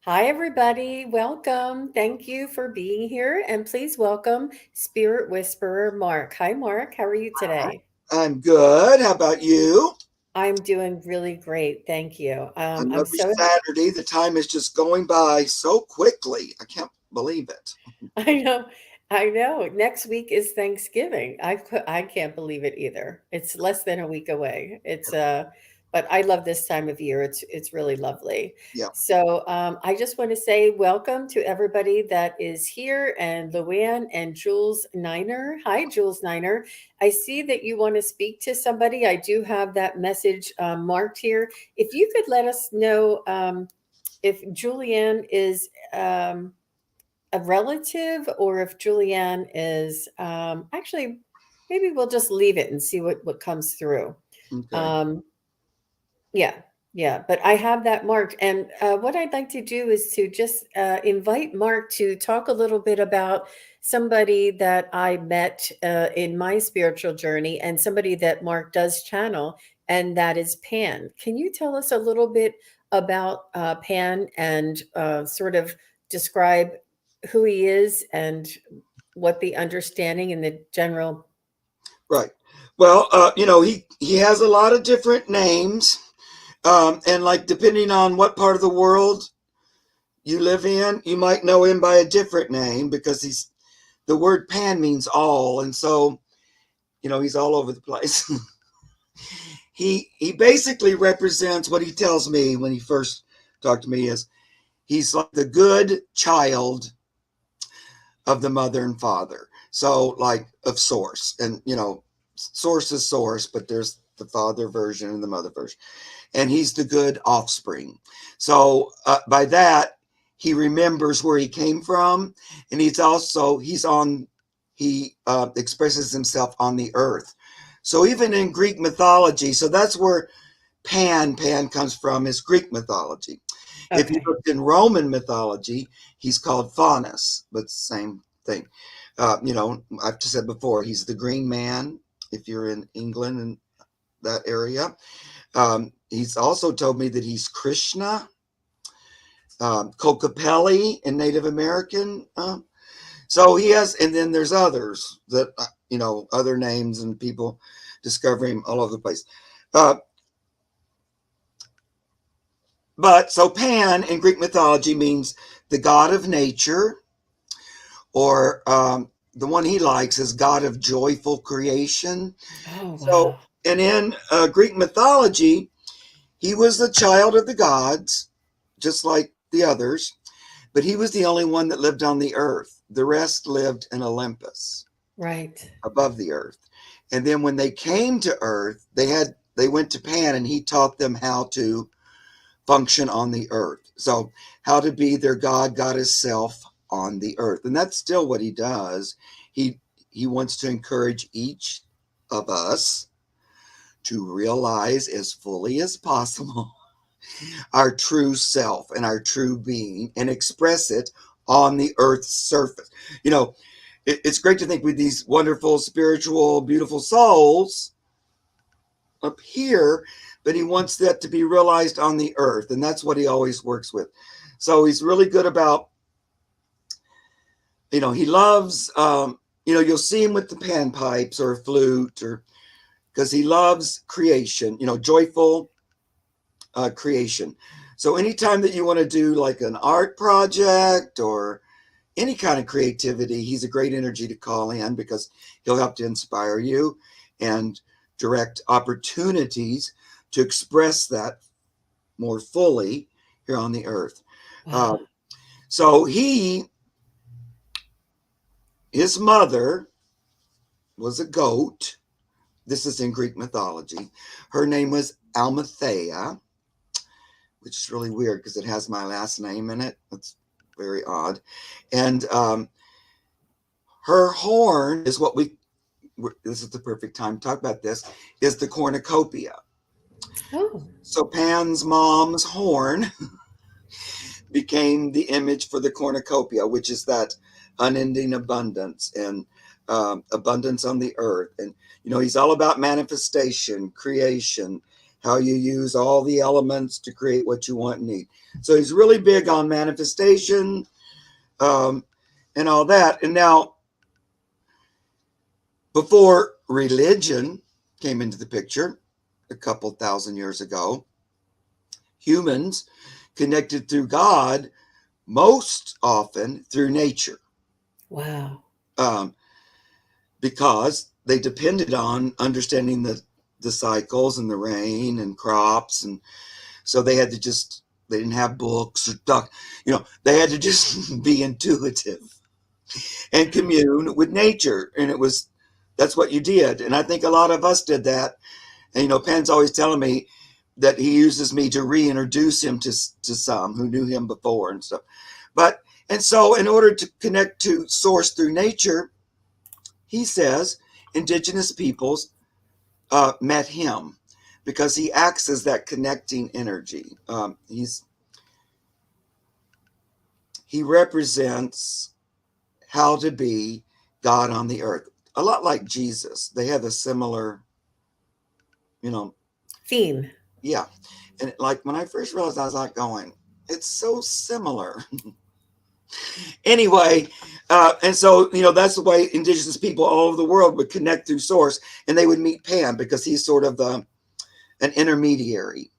Hi, everybody. Welcome. Thank you for being here. And please welcome Spirit Whisperer Mark. Hi, Mark. How are you today? I'm good. How about you? I'm doing really great. Thank you. I'm Another so, Saturday. The time is just going by so quickly. I can't believe it. I know, I know. Next week is Thanksgiving. I can't believe it either. It's less than a week away. But I love this time of year. It's really lovely. Yeah. So I just want to say welcome to everybody that is here and Luann and Jules Niner. Hi, Jules Niner. I see that you want to speak to somebody. I do have that message marked here. If you could let us know if Julianne is. A relative or if Julianne is actually maybe we'll just leave it and see what comes through. Okay. Um, yeah, yeah, but I have that marked. And what I'd like to do is to just invite Mark to talk a little bit about somebody that I met in my spiritual journey and somebody that Mark does channel, and that is Pan. Can you tell us a little bit about Pan and sort of describe who he is and what the understanding and the general. Right. Well, he has a lot of different names, and like depending on what part of the world you live in, you might know him by a different name because he's the word pan means all, and so he's all over the place. He basically represents what he tells me when he first talked to me is he's like the good child of the mother and father. So like of source, and source is source, but there's the father version and the mother version, and he's the good offspring. So by that he remembers where he came from, and he expresses himself on the earth. So even in Greek mythology, so that's where Pan comes from, is Greek mythology. If you Okay. looked in Roman mythology, he's called Faunus, but it's the same thing. I've just said before, he's the Green Man. If you're in England and that area, he's also told me that he's Krishna, Kokopelli in Native American. So he has, and then there's others that other names and people discover him all over the place. Uh, but so Pan in Greek mythology means the god of nature, or the one he likes is God of joyful creation. Oh, So, wow. and in Greek mythology, he was the child of the gods, just like the others, but he was the only one that lived on the earth. The rest lived in Olympus, Right. above the earth. And then when they came to earth, they went to Pan, and he taught them how to function on the earth. So, how to be their God, goddess self on the earth. And that's still what he does. He he wants to encourage each of us to realize as fully as possible our true self and our true being and express it on the earth's surface. You know, it's great to think with these wonderful, spiritual, beautiful souls up here, but he wants that to be realized on the earth, and that's what he always works with. So he's really good about, he loves, you'll see him with the panpipes or a flute, or because he loves creation, joyful creation. So anytime that you want to do like an art project or any kind of creativity, he's a great energy to call in because he'll help to inspire you and direct opportunities to express that more fully here on the earth. Wow. Um, so his mother was a goat. This is in Greek mythology. Her name was Almathea, which is really weird because it has my last name in it. It's very odd. And her horn is what this is the perfect time to talk about this, is the cornucopia. Oh, So Pan's mom's horn became the image for the cornucopia, which is that unending abundance and abundance on the earth. And, he's all about manifestation, creation, how you use all the elements to create what you want and need. So he's really big on manifestation, um, and all that. And now, before religion came into the picture a couple thousand years ago, humans connected through God most often through nature, Wow. um, because they depended on understanding the cycles and the rain and crops, and so they had to just, they didn't have books or they had to just be intuitive and commune with nature, and it was, that's what you did. And I think a lot of us did that. And Pen's always telling me that he uses me to reintroduce him to some who knew him before and stuff. But and so in order to connect to source through nature, he says indigenous peoples met him because he acts as that connecting energy. He represents how to be God on the earth, a lot like Jesus. They have a similar, you know, Theme. yeah. And like when I first realized, I was like going, it's so similar. Anyway, and so that's the way indigenous people all over the world would connect through source, and they would meet Pan because he's sort of an intermediary.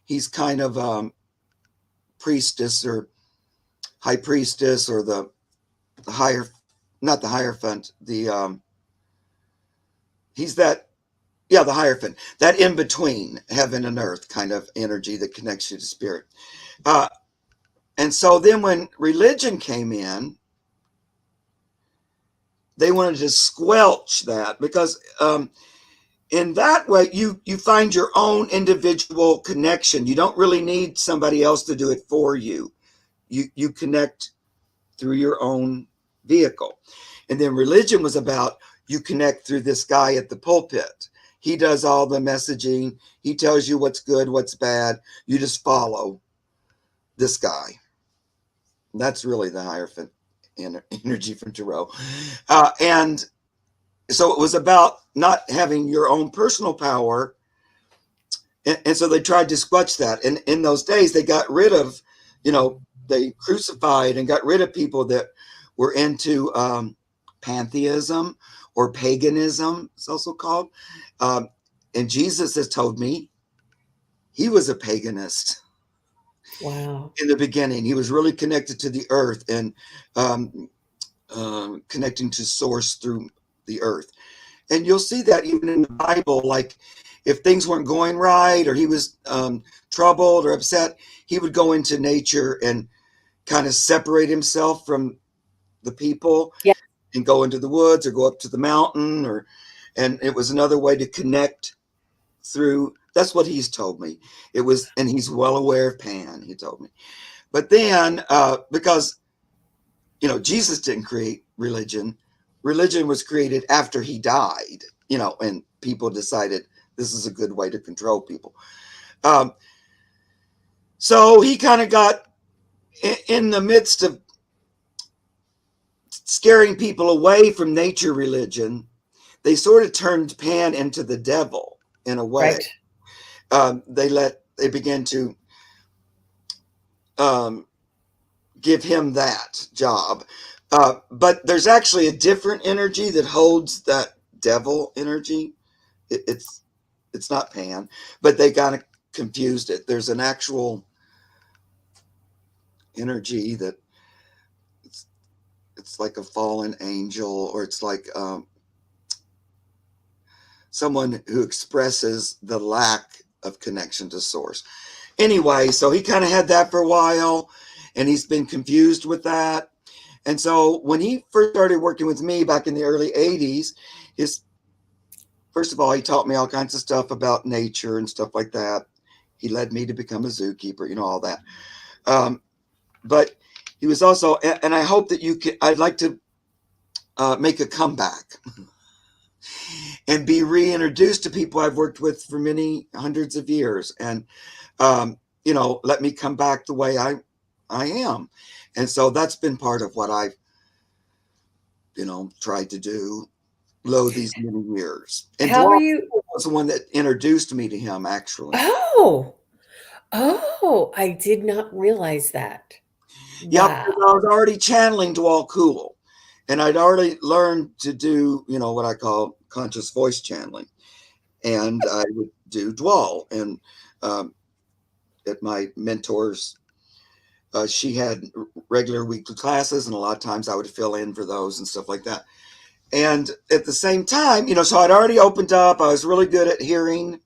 He's kind of priestess or high priestess, or the higher, not the Hierophant, he's that, yeah, the Hierophant, that in between heaven and earth kind of energy that connects you to spirit. Uh, and so then when religion came in, they wanted to squelch that because in that way you find your own individual connection. You don't really need somebody else to do it for you. You connect through your own vehicle. And then religion was about, you connect through this guy at the pulpit. He does all the messaging. He tells you what's good, what's bad. You just follow this guy. That's really the Hierophant energy from Tarot. And so it was about not having your own personal power. And so they tried to squelch that. And in those days, they got rid of, they crucified and got rid of people that were into pantheism or paganism, it's also called. Um, and Jesus has told me he was a paganist Wow. in the beginning. He was really connected to the earth and um, connecting to source through the earth. And you'll see that even in the Bible, like if things weren't going right or he was troubled or upset, he would go into nature and kind of separate himself from the people Yeah. and go into the woods or go up to the mountain, and it was another way to connect through. That's what he's told me. It was, and he's well aware of Pan, he told me. But then, because Jesus didn't create religion. Religion was created after he died, and people decided this is a good way to control people. Um, so he kind of got in the midst of scaring people away from nature religion. They sort of turned Pan into the devil in a way. Right. They began to um, give him that job. But there's actually a different energy that holds that devil energy. It's not Pan, but they kind of confused it. There's an actual energy that it's like a fallen angel, or it's like someone who expresses the lack of connection to source. Anyway, so he kind of had that for a while, and he's been confused with that. And so when he first started working with me back in the early 80s, first of all, he taught me all kinds of stuff about nature and stuff like that. He led me to become a zookeeper, all that. But he was also, and I hope that I'd like to make a comeback and be reintroduced to people I've worked with for many hundreds of years, and let me come back the way I am. And so that's been part of what I've tried to do these many years. And How are Djwhal you? was the one that introduced me to him, actually. Oh, oh, I did not realize that. Yeah, because I Wow. was already channeling Djwhal Khul, and I'd already learned to do, what I call conscious voice channeling, and I would do Djwhal. And um, at my mentor's, she had regular weekly classes, and a lot of times I would fill in for those and stuff like that. And at the same time, so I'd already opened up. I was really good at hearing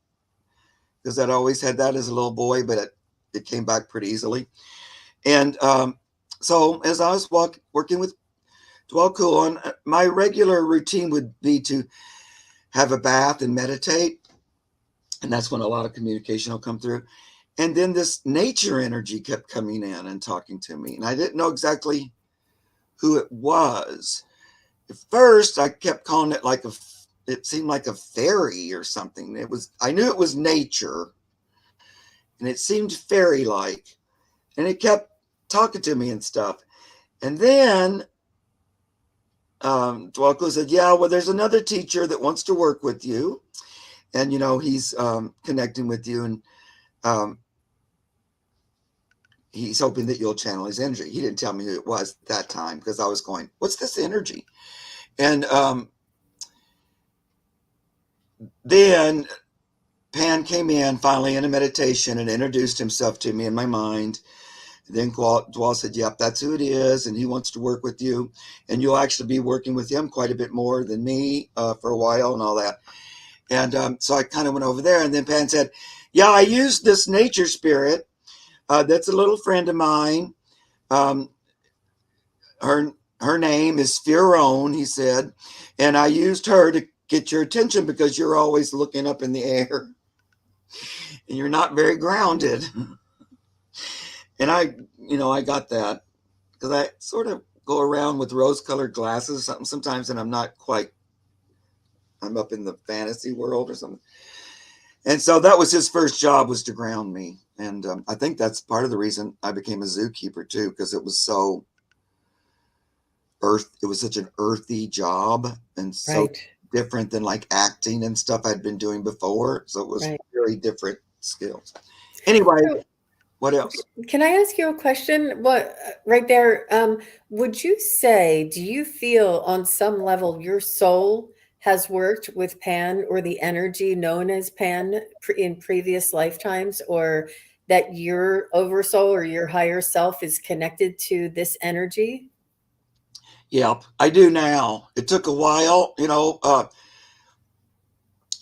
because I'd always had that as a little boy, but it came back pretty easily. And so as I was working with Djwhal Khul, my regular routine would be to have a bath and meditate. And that's when a lot of communication will come through. And then this nature energy kept coming in and talking to me. And I didn't know exactly who it was. At first, I kept calling it it seemed like a fairy or something. I knew it was nature, and it seemed fairy like. And it kept talking to me and stuff. And then Djwhal said, "Yeah, well, there's another teacher that wants to work with you, and he's connecting with you, and um, he's hoping that you'll channel his energy." He didn't tell me who it was at that time because I was going, "What's this energy?" And then Pan came in finally in a meditation and introduced himself to me in my mind. Then Djwhal said, "Yep, that's who it is, and he wants to work with you, and you'll actually be working with him quite a bit more than me for a while and all that." And so I kind of went over there, and then Pan said, "Yeah, I used this nature spirit. That's a little friend of mine. Um, her name is Fiorone," he said, "and I used her to get your attention because you're always looking up in the air and you're not very grounded." And I got that because I sort of go around with rose-colored glasses sometimes, and I'm up in the fantasy world or something. And so that was his first job, was to ground me. And I think that's part of the reason I became a zookeeper too, because it was so it was such an earthy job and so Right, different than like acting and stuff I'd been doing before. So it was right. very different skills. Anyway, So, what else? can I ask you a question? What right there? Would you say, do you feel on some level your soul has worked with Pan or the energy known as Pan in previous lifetimes, or that your oversoul or your higher self is connected to this energy? Yep, I do now. It took a while,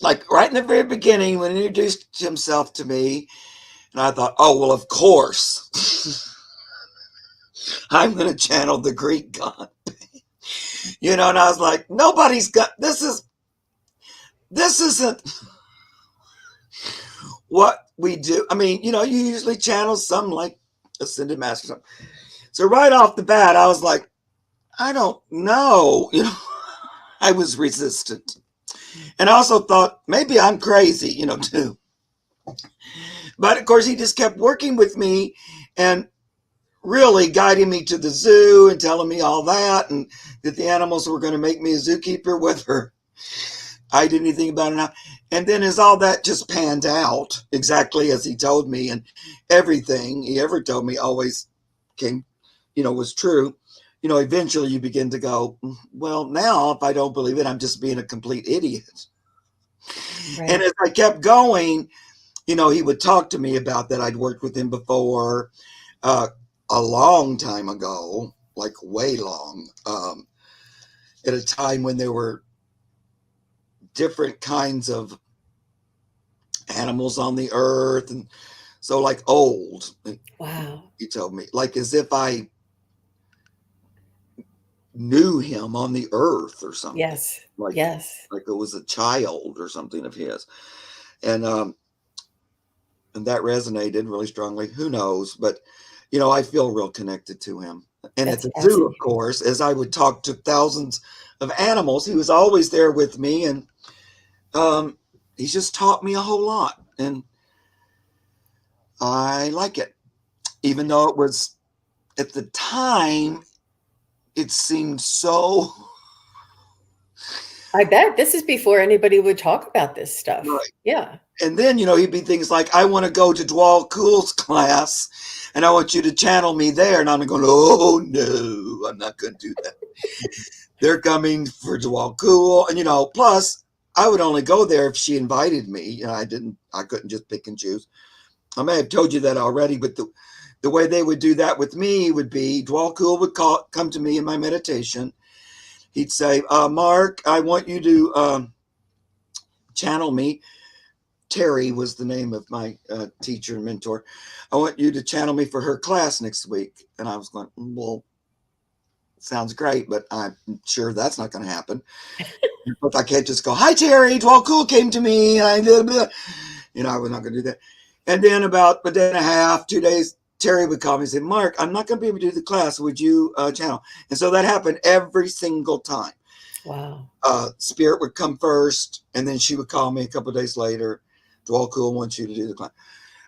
like right in the very beginning when he introduced himself to me, and I thought, oh, well, of course, I'm going to channel the Greek god, and I was like, nobody's got this isn't what we do. I mean, you usually channel some like ascended master or something. So right off the bat, I was like, I don't know, I was resistant. And I also thought maybe I'm crazy, too. But of course, he just kept working with me and really guiding me to the zoo and telling me all that, and that the animals were going to make me a zookeeper, whether I did anything about it or not. And then as all that just panned out exactly as he told me, and everything he ever told me always came, was true. Eventually you begin to go, well, now if I don't believe it, I'm just being a complete idiot. And Right. as I kept going, he would talk to me about that. I'd worked with him before, uh, a long time ago, like way long, at a time when there were different kinds of animals on the earth. And so, like old, Wow. he told me, like as if I knew him on the earth or something, Yes. like Yes. like it was a child or something of his. And that resonated really strongly. Who knows? But I feel real connected to him. And at That's the zoo, of fascinating. course, as I would talk to thousands of animals, he was always there with me, and um, he's just taught me a whole lot, and I like it. Even though it was at the time, it seemed so I bet this is before anybody would talk about this stuff. Right. Yeah. And then, he'd be things like, I want to go to Djwhal Khul's class and I want you to channel me there. And I'm going, oh, no, I'm not going to do that. They're coming for Djwhal Khul. And, plus I would only go there if she invited me. I couldn't just pick and choose. I may have told you that already, but the way they would do that with me would be Djwhal Khul would come to me in my meditation. He'd say, Mark, I want you to channel me. Terry was the name of my teacher and mentor. I want you to channel me for her class next week. And I was going, well, sounds great, but I'm sure that's not going to happen. But I can't just go, hi, Terry, Djwhal Khul came to me. I was not going to do that. And then about a day and a half, 2 days, Terry would call me and say, Mark, I'm not going to be able to do the class. Would you channel? And so that happened every single time. Wow. Spirit would come first, and then she would call me a couple of days later. Djwhal Khul wants you to do the class.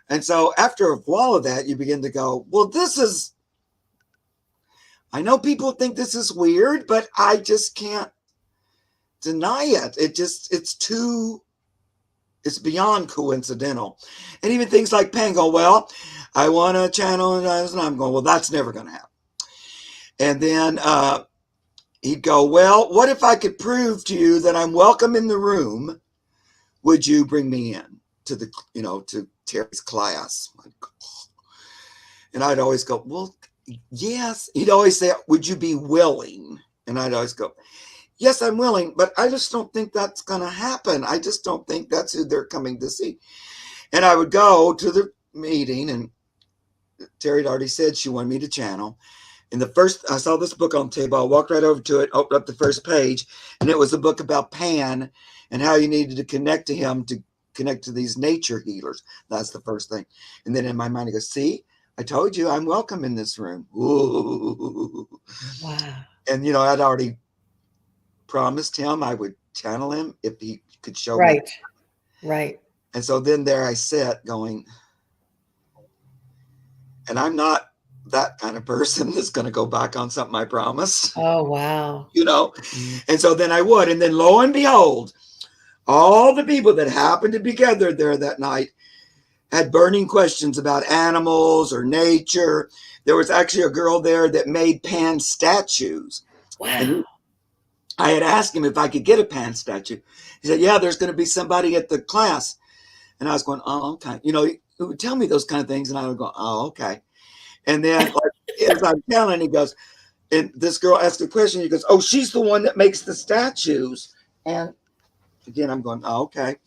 And so after a while of that, you begin to go, well, I know people think this is weird, but I just can't deny it. It's beyond coincidental. And even things like Pan go, well, I want to channel, and I'm going, well, that's never going to happen. And then he'd go, well, what if I could prove to you that I'm welcome in the room? Would you bring me in to to Terry's class? And I'd always go, well, yes. He'd always say, would you be willing? And I'd always go, yes, I'm willing, but I just don't think that's going to happen. I just don't think that's who they're coming to see. And I would go to the meeting, and Terry had already said she wanted me to channel. And I saw this book on the table. I walked right over to it, opened up the first page, and it was a book about Pan and how you needed to connect to him to connect to these nature healers. That's the first thing. And then in my mind, I go, see, I told you I'm welcome in this room. Ooh. Wow. And, I'd already promised him I would channel him if he could show me. Right. Right. And so then there I sat going, and I'm not that kind of person that's going to go back on something I promised. Oh, wow. And so then I would. And then lo and behold, all the people that happened to be gathered there that night had burning questions about animals or nature. There was actually a girl there that made Pan statues. Wow. And I had asked him if I could get a Pan statue. He said, yeah, there's going to be somebody at the class. And I was going, oh, okay. He would tell me those kind of things, and I would go, oh, okay. And then as I'm telling, he goes, and this girl asked a question. He goes, oh, she's the one that makes the statues. And again, I'm going, oh, okay.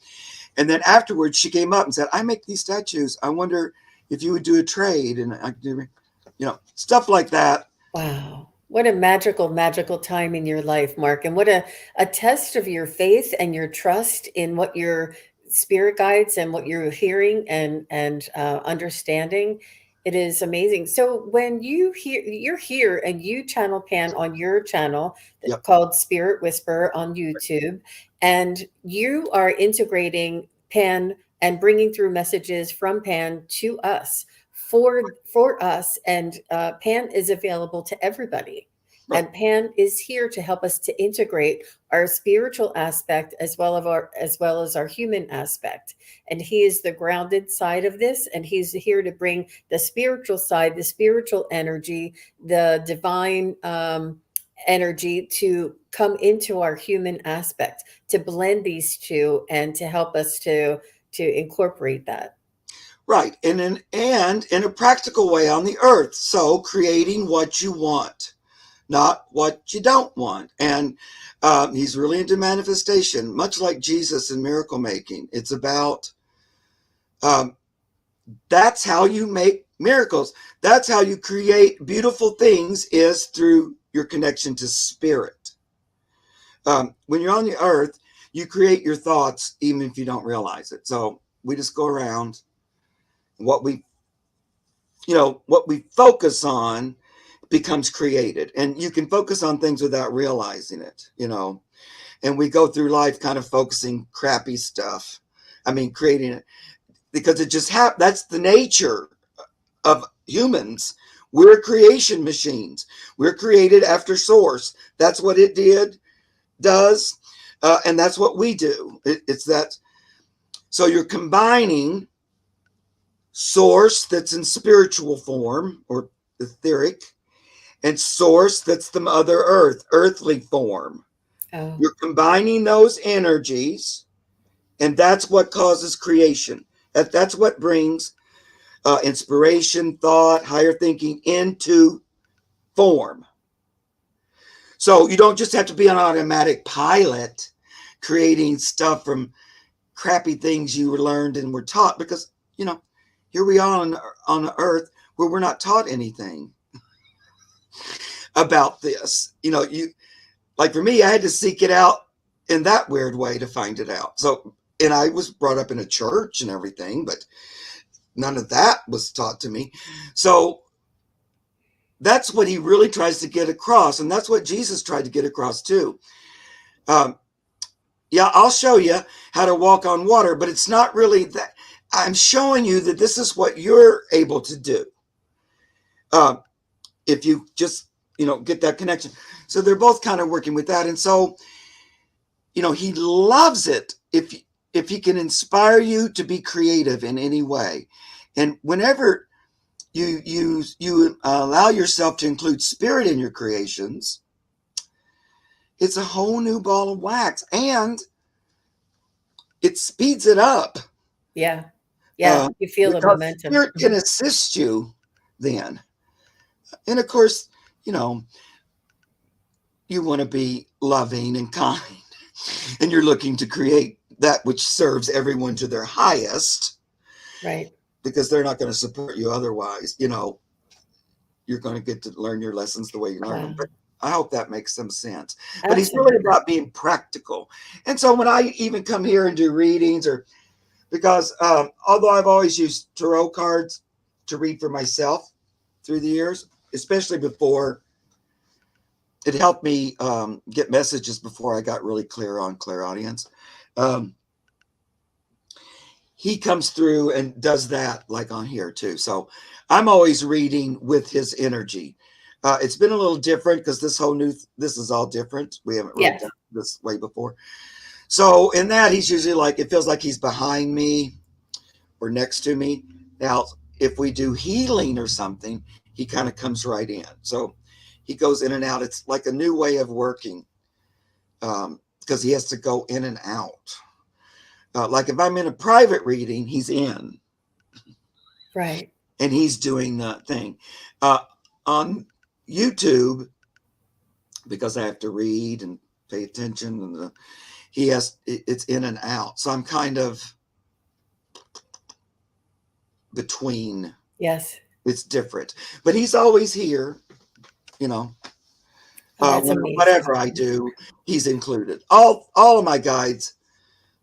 And then afterwards, she came up and said, I make these statues. I wonder if you would do a trade. And I could do, stuff like that. Wow. What a magical, magical time in your life, Mark. And what a test of your faith and your trust in what your spirit guides and what you're hearing and understanding. It is amazing. So when you're here and you channel Pan on your channel Yep. called Spirit Whisper on YouTube, and you are integrating Pan and bringing through messages from Pan to us for us, and Pan is available to everybody. Right. And Pan is here to help us to integrate our spiritual aspect as well as our human aspect. And he is the grounded side of this, and he's here to bring the spiritual side, the spiritual energy, the divine energy to come into our human aspect, to blend these two, and to help us to incorporate that. Right. And in a practical way on the earth. So creating what you want, not what you don't want. And he's really into manifestation, much like Jesus in miracle making. It's about, that's how you make miracles. That's how you create beautiful things, is through your connection to spirit. When you're on the earth, you create your thoughts, even if you don't realize it. So we just go around. What we focus on becomes created, and you can focus on things without realizing it, and we go through life kind of focusing crappy stuff. I mean, creating it because it just that's the nature of humans. We're creation machines. We're created after source. That's what it does. And that's what we do. It's that. So you're combining source that's in spiritual form or etheric, and source that's the Mother Earth, earthly form. Oh, You're combining those energies, and that's what causes creation. That's what brings inspiration, thought, higher thinking into form. So you don't just have to be an automatic pilot creating stuff from crappy things you learned and were taught, because, here we are on earth where we're not taught anything about this. Like for me, I had to seek it out in that weird way to find it out. So, and I was brought up in a church and everything, but none of that was taught to me. So that's what he really tries to get across. And that's what Jesus tried to get across too. Um, yeah, I'll show you how to walk on water, but it's not really that. I'm showing you that this is what you're able to do. If you just, get that connection. So they're both kind of working with that. And so, he loves it if he can inspire you to be creative in any way. And whenever you allow yourself to include spirit in your creations, it's a whole new ball of wax, and it speeds it up. yeah. Yeah. You feel the Because momentum. spirit can assist you then. And of course, you know, you want to be loving and kind, and you're looking to create that which serves everyone to their highest, Right. because they're not going to support you otherwise. You're going to get to learn your lessons the way you learn them. But Wow. I hope that makes some sense. But he's really Absolutely. about being practical. And so when I even come here and do readings, or because although I've always used tarot cards to read for myself through the years, especially before, it helped me get messages before I got really clear on clairaudience. Um, he comes through and does that like on here too. So I'm always reading with his energy. It's been a little different because this is all different. We haven't really Yes. done this way before. So in that, he's usually like, it feels like he's behind me or next to me. Now, if we do healing or something, he kind of comes right in. So he goes in and out. It's like a new way of working, because he has to go in and out. Like if I'm in a private reading, he's in Right. and he's doing that thing. On YouTube, because I have to read and pay attention, and it's in and out. So I'm kind of between. Yes. It's different, but he's always here. You know, Oh, that's amazing. whatever I do, he's included. All of my guides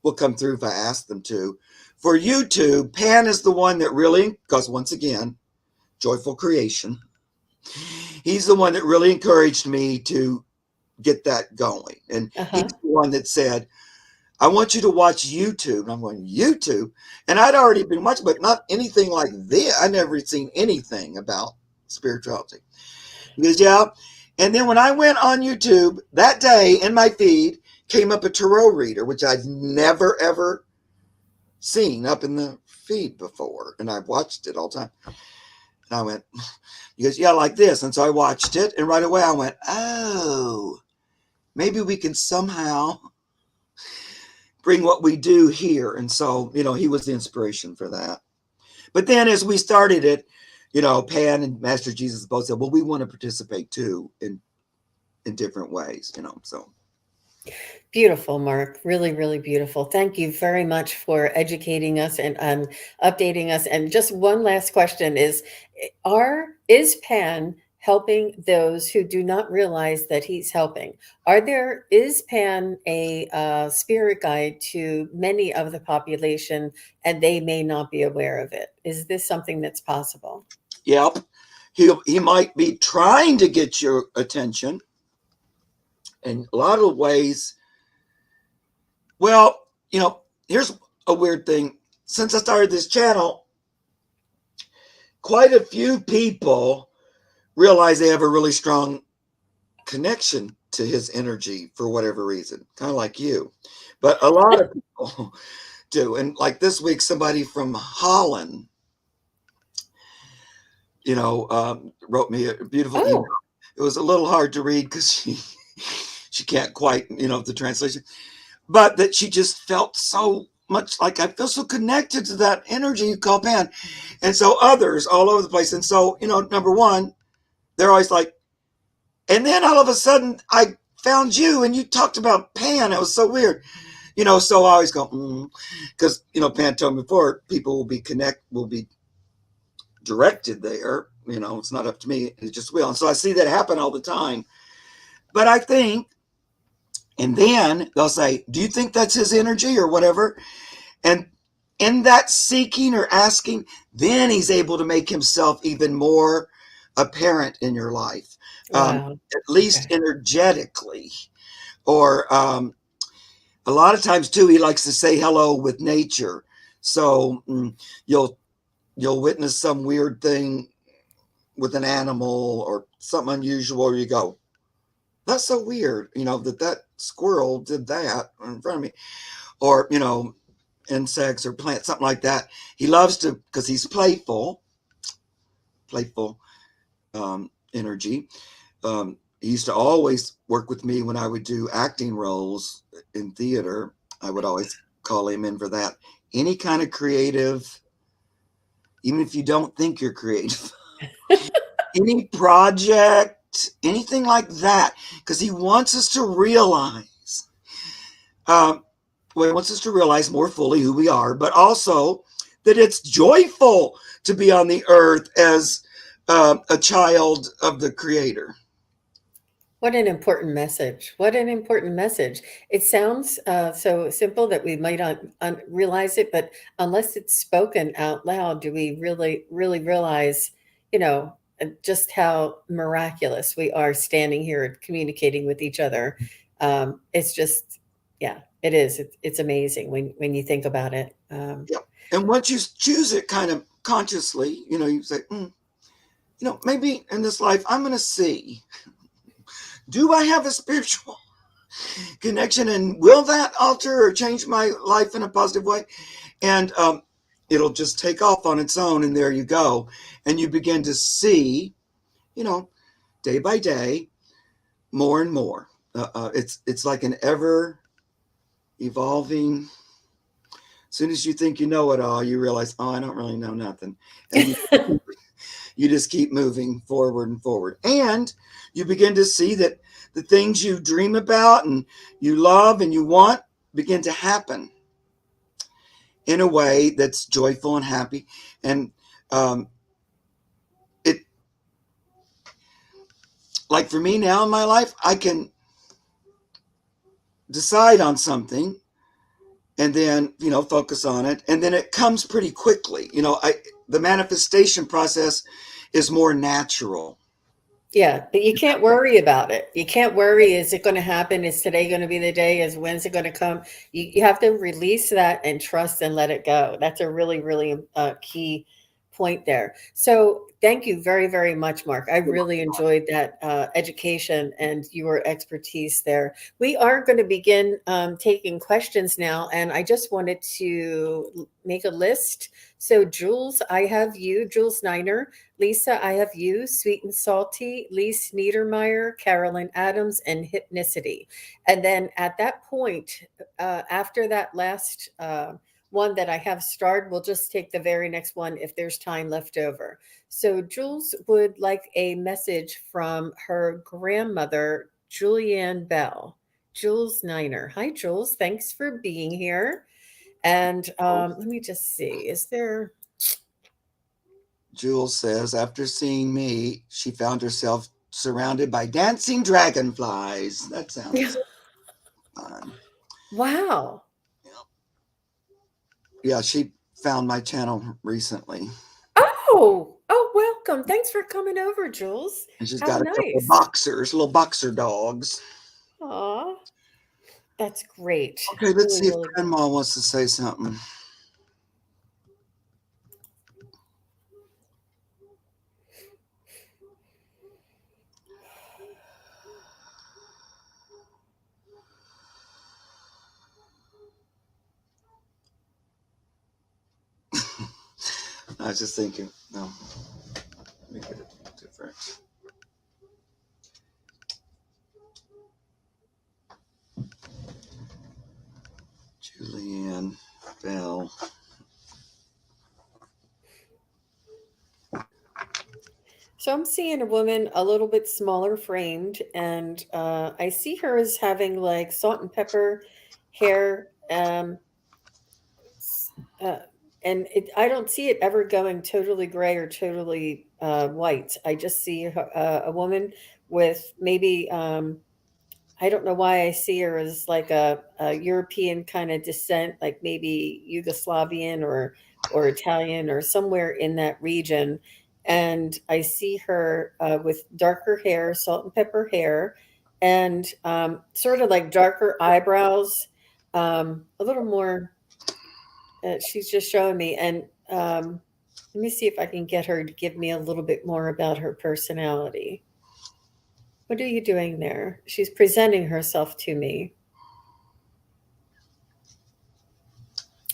will come through if I ask them to. For YouTube, Pan is the one that really, because once again, joyful creation. He's the one that really encouraged me to get that going. And he's Uh-huh. the one that said, I want you to watch YouTube. And I'm going, YouTube? And I'd already been watching, but not anything like this. I never seen anything about spirituality. He goes, yeah. And then when I went on YouTube that day, in my feed came up a tarot reader, which I'd never, ever seen up in the feed before. And I've watched it all the time. And I went, he goes, yeah, like this. And so I watched it. And right away I went, oh, maybe we can somehow bring what we do here. And so, he was the inspiration for that. But then as we started it, Pan and Master Jesus both said, well, we want to participate too in different ways, so. Beautiful, Mark. Really, really beautiful. Thank you very much for educating us and updating us. And just one last question is Pan helping those who do not realize that he's helping? Is Pan a spirit guide to many of the population and they may not be aware of it? Is this something that's possible? Yep. He might be trying to get your attention in a lot of ways. Well, here's a weird thing. Since I started this channel, quite a few people realize they have a really strong connection to his energy for whatever reason, kind of like you. But a lot of people do. And like this week, somebody from Holland, wrote me a beautiful email. Oh, It was a little hard to read because she can't quite, the translation, but that she just felt so much like I feel so connected to that energy you call Pan. And so others all over the place. And so, number one, they're always like, and then all of a sudden I found you and you talked about Pan. It was so weird. So I always go, because, Pan told me before, people will be directed there. It's not up to me. It just will. And so I see that happen all the time. But I think, and then they'll say, do you think that's his energy or whatever? And in that seeking or asking, then he's able to make himself even more apparent in your life, wow. at least Okay. energetically. Or a lot of times too, he likes to say hello with nature. So you'll witness some weird thing with an animal or something unusual, or you go, that's so weird, that squirrel did that in front of me, or insects or plants, something like that. He loves to, because he's playful energy. He used to always work with me when I would do acting roles in theater. I would always call him in for that. Any kind of creative, even if you don't think you're creative, any project, anything like that, because he wants us to realize, um, well, he wants us to realize more fully who we are, but also that it's joyful to be on the earth as a child of the Creator. What an important message. What an important message. It sounds so simple that we might not realize it, but unless it's spoken out loud, do we really, really realize, just how miraculous we are standing here and communicating with each other? It's just, yeah, it is. It's amazing when you think about it. Yeah. And once you choose it kind of consciously, you say, maybe in this life, I'm going to see, do I have a spiritual connection, and will that alter or change my life in a positive way? And it'll just take off on its own, and there you go. And you begin to see, you know, day by day, more and more. It's like an ever evolving. As soon as you think you know it all, you realize, oh, I don't really know nothing, and you just keep moving forward and forward. And you begin to see that the things you dream about and you love and you want begin to happen in a way that's joyful and happy. And um, it, like for me now in my life, I can decide on something and then, focus on it. And then it comes pretty quickly. The manifestation process is more natural. Yeah, but you can't worry about it. You can't worry, is it going to happen? Is today going to be the day? Is when's it going to come? You have to release that and trust and let it go. That's a really, really key point there. So thank you very, very much, Mark. I really enjoyed that education and your expertise there. We are going to begin taking questions now, and I just wanted to make a list. So Jules, I have you, Jules Niner. Lisa, I have you, Sweet and Salty, Lise Niedermeyer, Carolyn Adams, and Hypnicity. And then at that point, after that last one that I have starred, we'll just take the very next one if there's time left over. So Jules would like a message from her grandmother, Julianne Bell. Jules Niner. Hi, Jules. Thanks for being here. And let me just see. Is there Jules says, after seeing me, she found herself surrounded by dancing dragonflies. That sounds fun. Wow. Yeah, she found my channel recently. Oh, welcome. Thanks for coming over, Jules. And she's How got a couple of nice. boxers, little boxer dogs. Aw, that's great. Okay, let's Really, see if really good. Grandma wants to say something. I was just thinking, no, let me get it different. Julianne Bell. So I'm seeing a woman a little bit smaller framed, and I see her as having like salt and pepper hair. S- uh, and I don't see it ever going totally gray or totally white. I just see a woman with maybe I don't know why I see her as like a European kind of descent, like maybe Yugoslavian or Italian or somewhere in that region. And I see her with darker hair, salt and pepper hair, and sort of like darker eyebrows, a little more. She's just showing me, and let me see if I can get her to give me a little bit more about her personality. What are you doing there? She's presenting herself to me.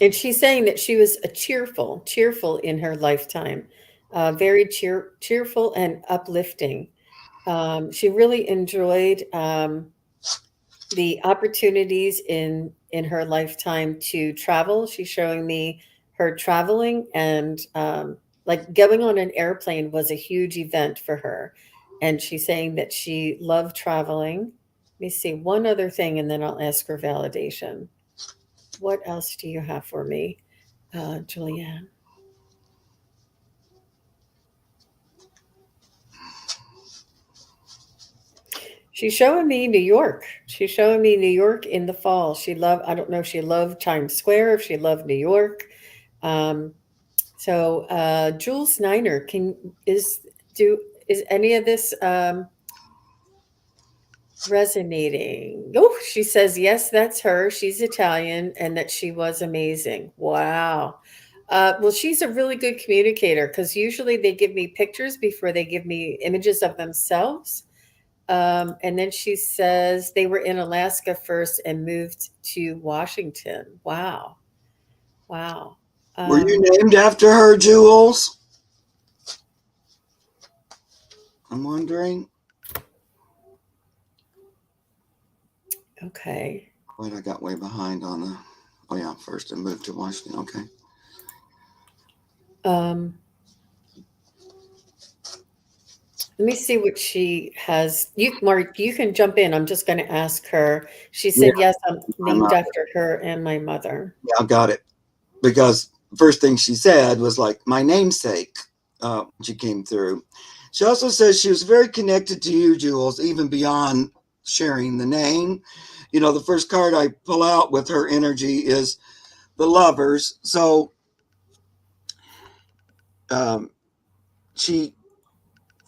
And she's saying that she was a cheerful in her lifetime, very cheerful and uplifting. She really enjoyed the opportunities in her lifetime to travel. She's showing me her traveling, and like going on an airplane was a huge event for her. And she's saying that she loved traveling. Let me see one other thing, and then I'll ask for validation. What else do you have for me, Julianne? She's showing me New York. She's showing me New York in the fall. She loved, I don't know if she loved Times Square, if she loved New York. Um, Jules Niner, do is any of this resonating? Oh, she says yes, that's her. She's Italian, and that she was amazing. Wow. Well, she's a really good communicator because usually they give me pictures before they give me images of themselves. And then she says they were in Alaska first and moved to Washington. Wow. Wow. Were you Um, named after her, Jules? I'm wondering. okay. Wait, I got way behind on the. Oh yeah, first I moved to Washington. Okay. Um, Let me see what she has. You, Mark, you can jump in. I'm just going to ask her. She Yeah, said, yes, I'm I'm. named after her and my mother. Yeah, I got it. Because first thing she said was like my namesake. When she came through. She also says she was very connected to you, Jules, even beyond sharing the name. You know, the first card I pull out with her energy is the lovers. So um, she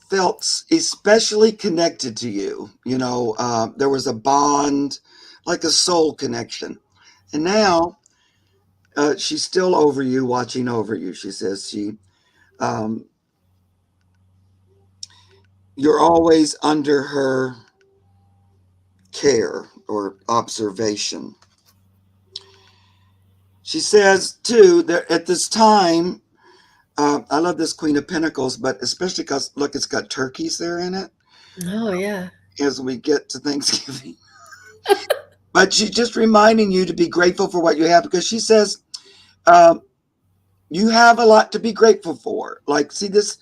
felt especially connected to you. You know, there was a bond, like a soul connection. And now she's still over you, watching over you. She says um, you're always under her care or observation. She says, too, that at this time, I love this Queen of Pentacles, but especially because, look, it's got turkeys there in it Oh, yeah. as we get to Thanksgiving. But she's just reminding you to be grateful for what you have because she says, um, you have a lot to be grateful for. Like, see this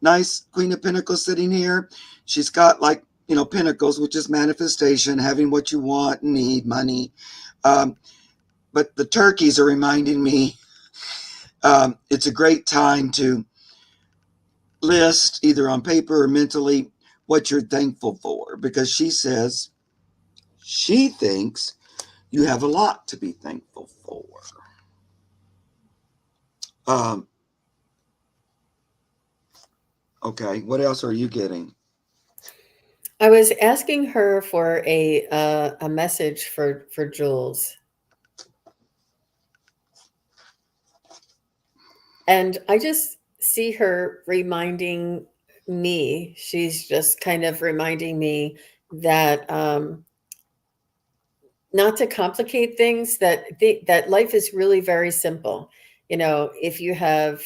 nice Queen of Pentacles sitting here? She's got, like, you know, pentacles, which is manifestation, having what you want, need, money. Um, but the turkeys are reminding me it's a great time to list, either on paper or mentally, what you're thankful for because she says she thinks you have a lot to be thankful for. Um, okay, what else are you getting? I was asking her for a message for Jules, and I just see her reminding me. She's just kind of reminding me that not to complicate things, that that life is really very simple. You know, if you have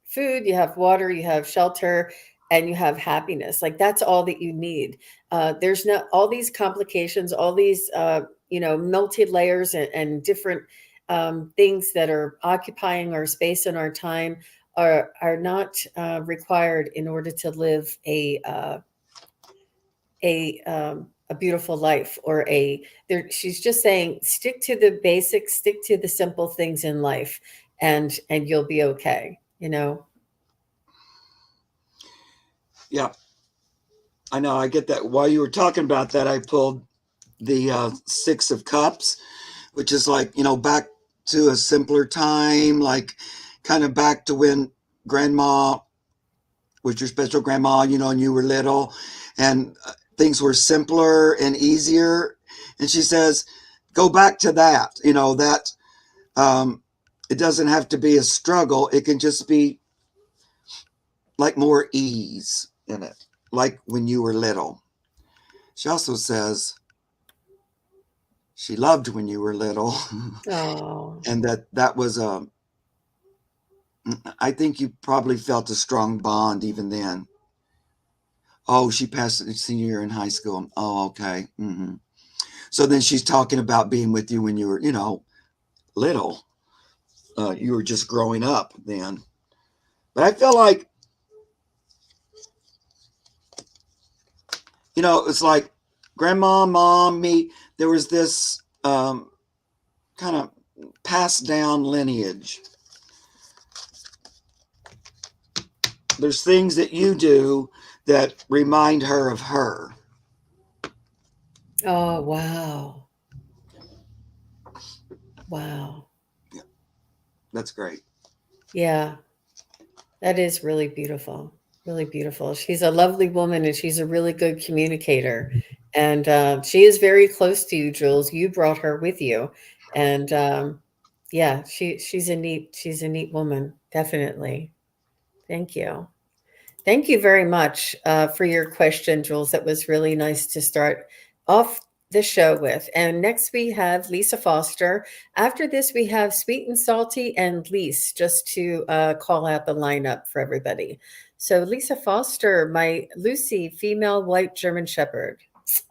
food, you have water, you have shelter, and you have happiness. Like that's all that you need. There's not all these complications, all these multi layers and different things that are occupying our space and our time are not required in order to live a beautiful life or a there. She's just saying stick to the basics, stick to the simple things in life, and you'll be okay. Yeah, I know. I get that. While you were talking about that, I pulled the Six of Cups, which is like, back to a simpler time, like kind of back to when grandma was your special grandma, and you were little, and things were simpler and easier. And she says, go back to that, that um, it doesn't have to be a struggle. It can just be like more ease in it, like when you were little. She also says she loved when you were little, Oh, and that was I think you probably felt a strong bond even then. Oh, she passed the senior year in high school. Oh, okay. So then she's talking about being with you when you were, little. You were just growing up then. But I feel like, it's like grandma, mom, me. There was this kind of passed down lineage. There's things that you do that remind her of her. oh, wow, wow, Yeah, that's great. yeah, that is really beautiful, really beautiful. She's a lovely woman, and she's a really good communicator, and she is very close to you, Jules. You brought her with you, and yeah, she's a neat woman, definitely. Thank you. Thank you very much for your question, Jules. That was really nice to start off the show with. And next we have Lisa Foster. After this, we have Sweet and Salty and Lise, just to call out the lineup for everybody. So, Lisa Foster, my Lucy, female white German Shepherd.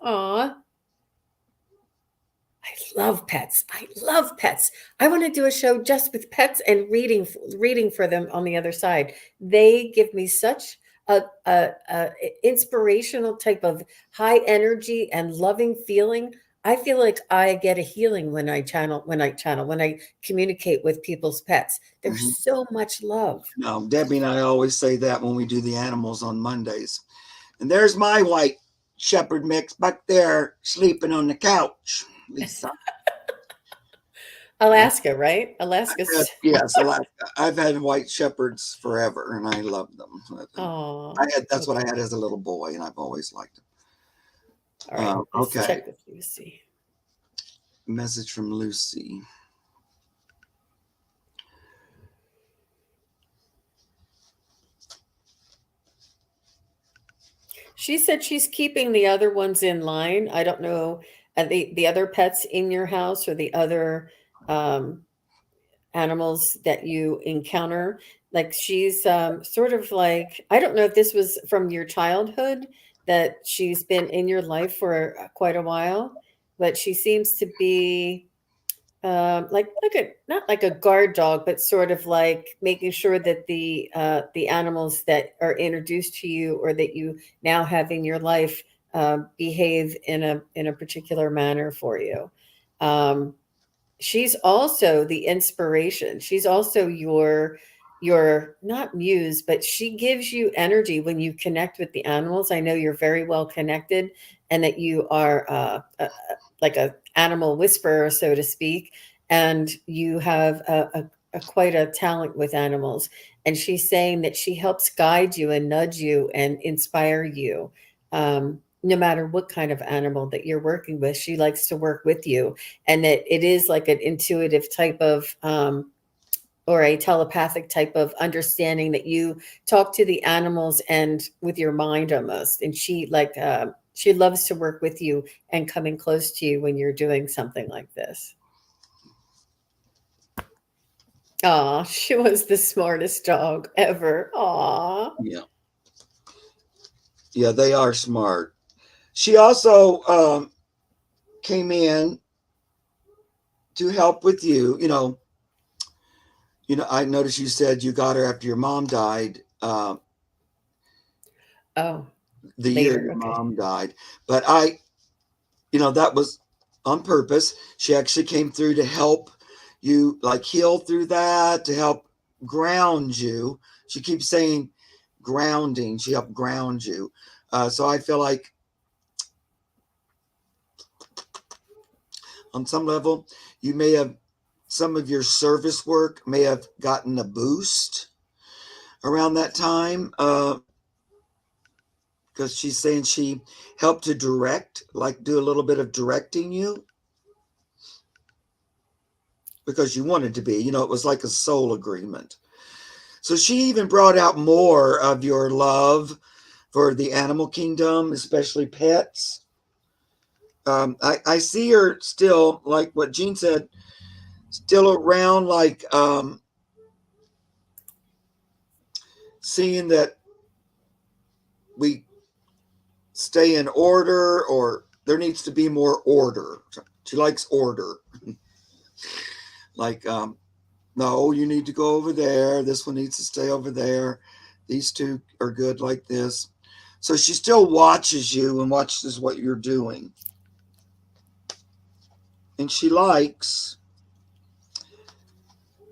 Aw, I love pets. I love pets. I want to do a show just with pets and reading for them on the other side. They give me such a inspirational type of high energy and loving feeling. I feel like I get a healing when I communicate with people's pets. There's Hmm. so much love. No, Debbie and I always say that when we do the animals on Mondays. And there's my white shepherd mix back there sleeping on the couch, Lisa. Alaska, right? Alaska's. Yes, Alaska. I've had white shepherds forever, and I love them. Oh, That's what I okay. had as a little boy, and I've always liked them. All right. Let's Okay, check with Lucy. message from Lucy. She said she's keeping the other ones in line. I don't know, the other pets in your house or the other um, animals that you encounter. Like she's sort of like, I don't know if this was from your childhood that she's been in your life for quite a while, but she seems to be like a not like a guard dog, but sort of like making sure that the animals that are introduced to you or that you now have in your life behave in a particular manner for you. Um, she's also the inspiration. She's also your not muse, but she gives you energy when you connect with the animals. I know you're very well connected, and that you are like a animal whisperer, so to speak, and you have a quite a talent with animals. And she's saying that she helps guide you and nudge you and inspire you. No matter what kind of animal that you're working with, she likes to work with you, and that it is like an intuitive type of or a telepathic type of understanding that you talk to the animals and with your mind almost. And she loves to work with you and coming close to you when you're doing something like this. Aw, she was the smartest dog ever. Aw. Yeah, yeah, they are smart. She also came in to help with you. I noticed you said you got her after your mom died. Oh, The year later. your Okay. mom died, but that was on purpose. She actually came through to help you, like, heal through that, to help ground you. She keeps saying grounding. She helped ground you. So I feel like on some level, you may have some of your service work may have gotten a boost around that time. Because she's saying she helped to direct, like do a little bit of directing you because you wanted to be. It was like a soul agreement. So she even brought out more of your love for the animal kingdom, especially pets. I see her still, like what Jean said, still around, like seeing that we stay in order, or there needs to be more order. She likes order. Like, no, you need to go over there. This one needs to stay over there. These two are good like this. So she still watches you and watches what you're doing. And she likes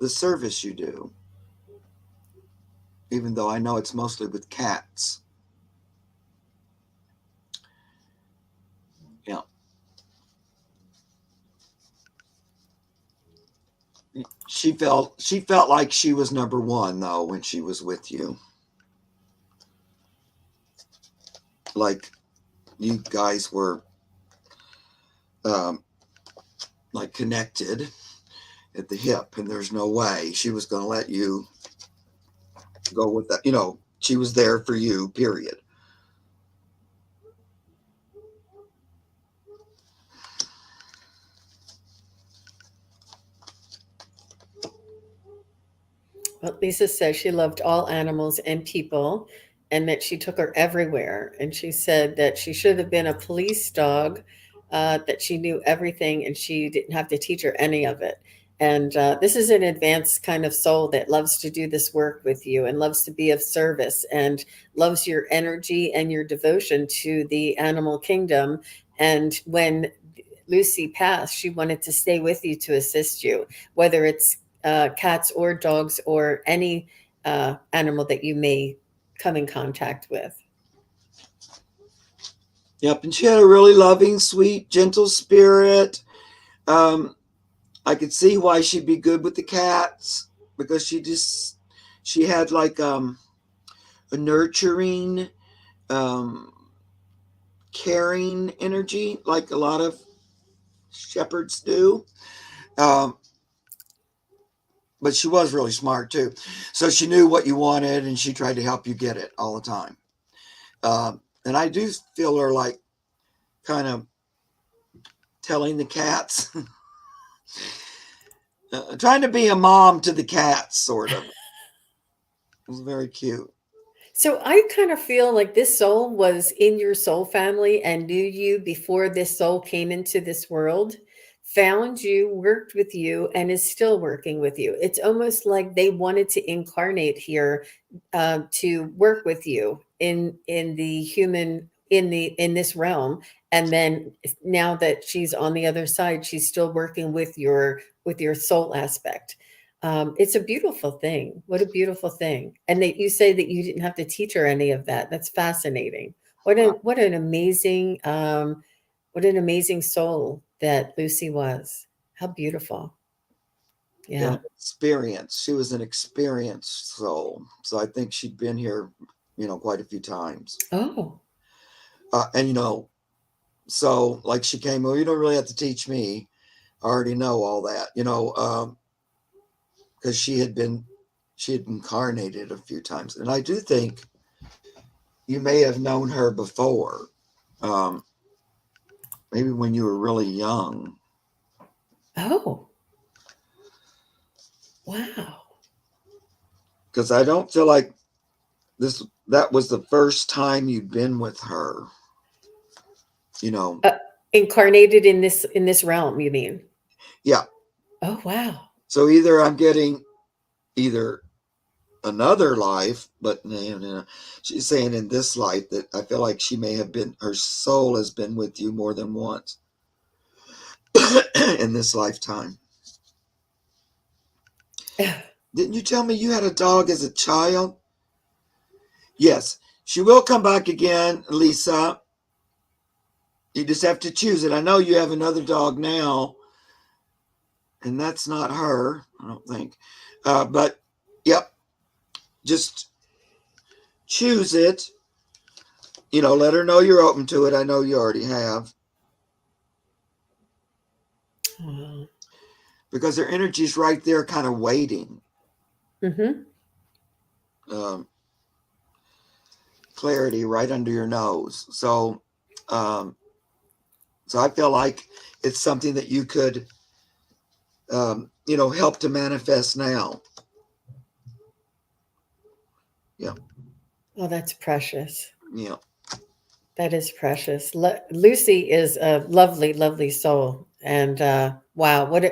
the service you do, even though I know it's mostly with cats. Yeah. She felt like she was number one though when she was with you. Like you guys were um, like connected at the hip, and there's no way she was going to let you go with that. She was there for you, period. Well, Lisa says she loved all animals and people and that she took her everywhere. And she said that she should have been a police dog, that she knew everything and she didn't have to teach her any of it. And this is an advanced kind of soul that loves to do this work with you and loves to be of service and loves your energy and your devotion to the animal kingdom. And when Lucy passed, she wanted to stay with you to assist you, whether it's cats or dogs or any animal that you may come in contact with. Yep, and she had a really loving, sweet, gentle spirit. Um, I could see why she'd be good with the cats because she had like a nurturing, um, caring energy, like a lot of shepherds do. Um, but she was really smart too, so she knew what you wanted, and she tried to help you get it all the time. And I do feel her like kind of telling the cats, trying to be a mom to the cats, sort of. It was very cute. So I kind of feel like this soul was in your soul family and knew you before this soul came into this world, found you, worked with you, and is still working with you. It's almost like they wanted to incarnate here to work with you in the human in this realm, and then now that she's on the other side, she's still working with your soul aspect. It's a beautiful thing. What a beautiful thing. And that you say that you didn't have to teach her any of that. That's fascinating. What an amazing soul that Lucy was. How beautiful. Yeah, Yeah. experience. She was an experienced soul, so I think she'd been here, quite a few times. Oh. And so like she came. Well, you don't really have to teach me. I already know all that. Because she had incarnated a few times, and I do think you may have known her before, um, maybe when you were really young. Oh. Wow. Because I don't feel like that was the first time you'd been with her. You know, Uh, Incarnated in this realm, you mean? yeah. Oh, wow. So either I'm getting either another life, but she's saying in this life that I feel like she may have been, her soul has been with you more than once in this lifetime. Didn't you tell me you had a dog as a child? Yes, she will come back again, Lisa. You just have to choose it. I know you have another dog now, and that's not her, I don't think. But yep, just choose it. Let her know you're open to it. I know you already have. Oh. Because their energy's right there, kind of waiting. Mm-hmm. Um, Clarity right under your nose. Um, so I feel like it's something that you could, help to manifest now. Yeah, Oh, that's precious. yeah. That is precious. Lucy is a lovely, lovely soul, and wow, what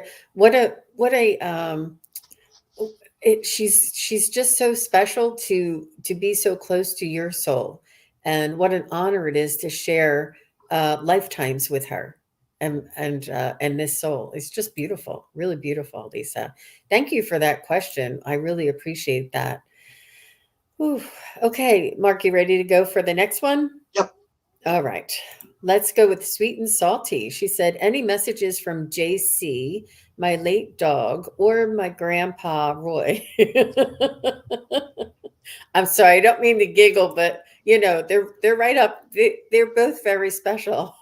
a she's just so special to be so close to your soul, and what an honor it is to share lifetimes with her, and this soul. It's just beautiful, really beautiful, Lisa. Thank you for that question. I really appreciate that. Whew. Okay, Mark, you ready to go for the next one? Yep. All right. Let's go with sweet and salty. She said, any messages from JC, my late dog, or my grandpa Roy? I'm sorry, I don't mean to giggle, but they're right up. They're both very special.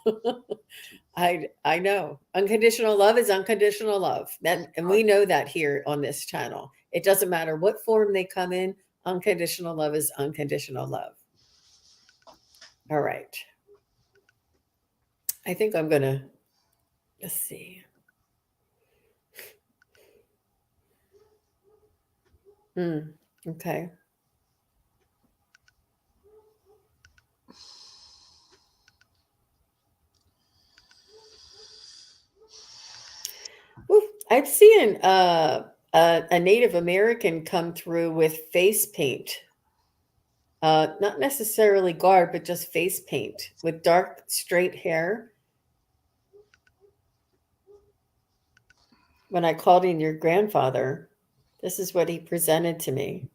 I know. Unconditional love is unconditional love. And we know that here on this channel. It doesn't matter what form they come in, unconditional love is unconditional love. All right. I think I'm gonna let's see. Hmm. Okay. Woo. I've seen a Native American come through with face paint. Not necessarily garb, but just face paint with dark, straight hair. When I called in your grandfather, this is what he presented to me.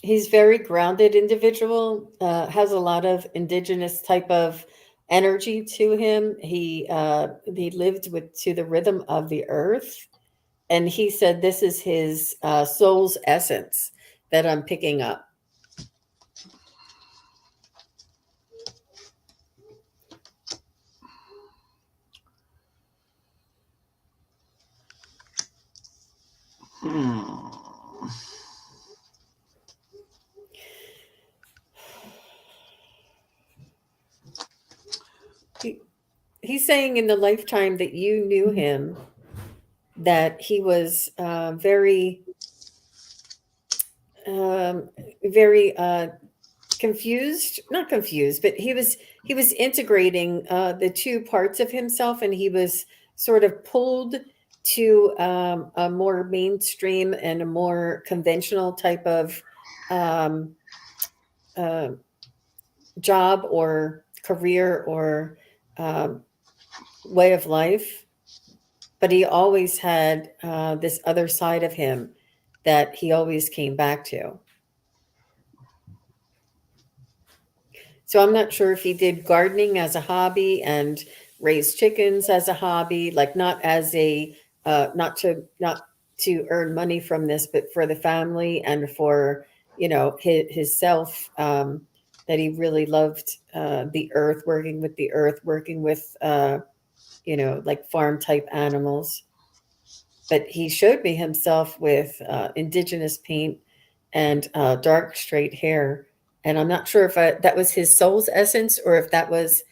He's very grounded individual, has a lot of indigenous type of energy to him. He lived with to the rhythm of the earth, and he said this is his soul's essence that I'm picking up. Hmm. He, he's saying in the lifetime that you knew him, that he was um, very confused, not confused, but he was integrating the two parts of himself, and he was sort of pulled to a more mainstream and a more conventional type of um, uh, job or career or um, way of life, but he always had this other side of him that he always came back to. So I'm not sure if he did gardening as a hobby and raised chickens as a hobby, like not as a not to earn money from this, but for the family and for his self. That he really loved the earth, working with the earth, working with like farm type animals. but he showed me himself with indigenous paint and dark straight hair. And I'm not sure if that was his soul's essence or if that was.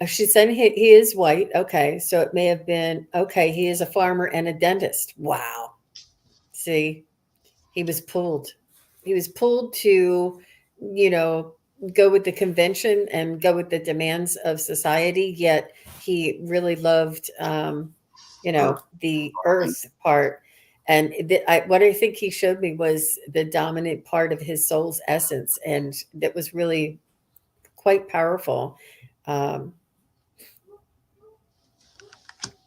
She said he is white. Okay, so it may have been okay. He is a farmer and a dentist. Wow. See, he was pulled. He was pulled to, you know, go with the convention and go with the demands of society. Yet he really loved, Earth. the earth part. And what I think he showed me was the dominant part of his soul's essence, and that was really quite powerful. Um,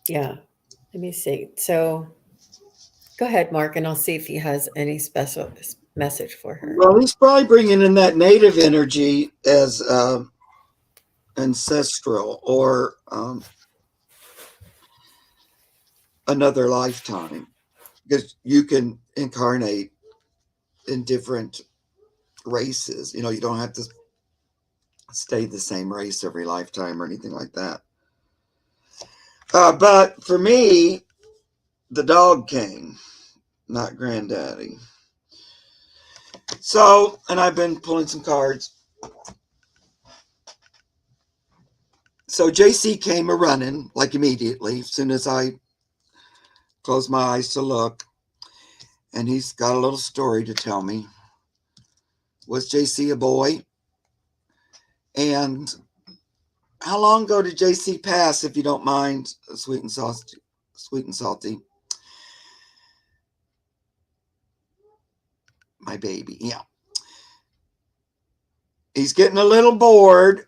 yeah. Let me see. So go ahead, Mark, and I'll see if he has any special message for her. Well, he's probably bringing in that native energy as ancestral or another lifetime, because you can incarnate in different races. You don't have to stay the same race every lifetime or anything like that. But for me, the dog came, not granddaddy. So, and I've been pulling some cards. So JC came a running like immediately as soon as I closed my eyes to look, and he's got a little story to tell me. Was JC a boy? And how long ago did JC pass, if you don't mind, sweet and salty? Sweet and salty. My baby, yeah. He's getting a little bored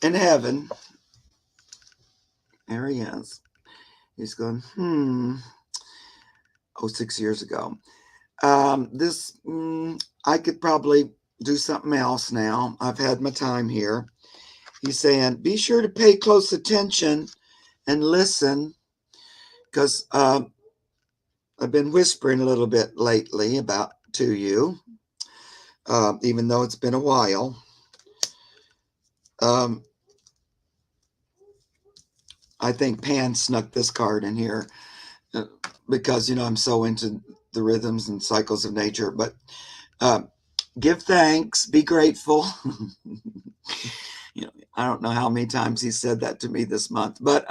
in heaven. There he is. He's going, Oh, 6 years ago. I could probably do something else now. I've had my time here. He's saying, be sure to pay close attention and listen, because I've been whispering a little bit lately to you, even though it's been a while. I think Pan snuck this card in here because, I'm so into the rhythms and cycles of nature. But give thanks, be grateful. I don't know how many times he said that to me this month, but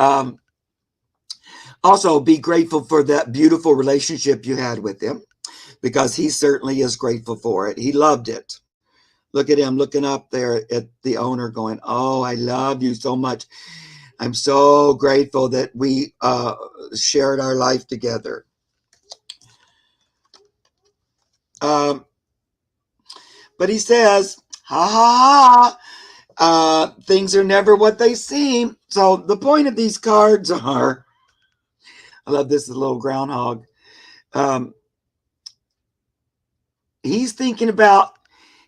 also be grateful for that beautiful relationship you had with him, because he certainly is grateful for it. He loved it. Look at him looking up there at the owner going, oh, I love you so much. I'm so grateful that we shared our life together. But he says, ha ha ha, things are never what they seem. So the point of these cards are, I love this little groundhog. He's thinking about,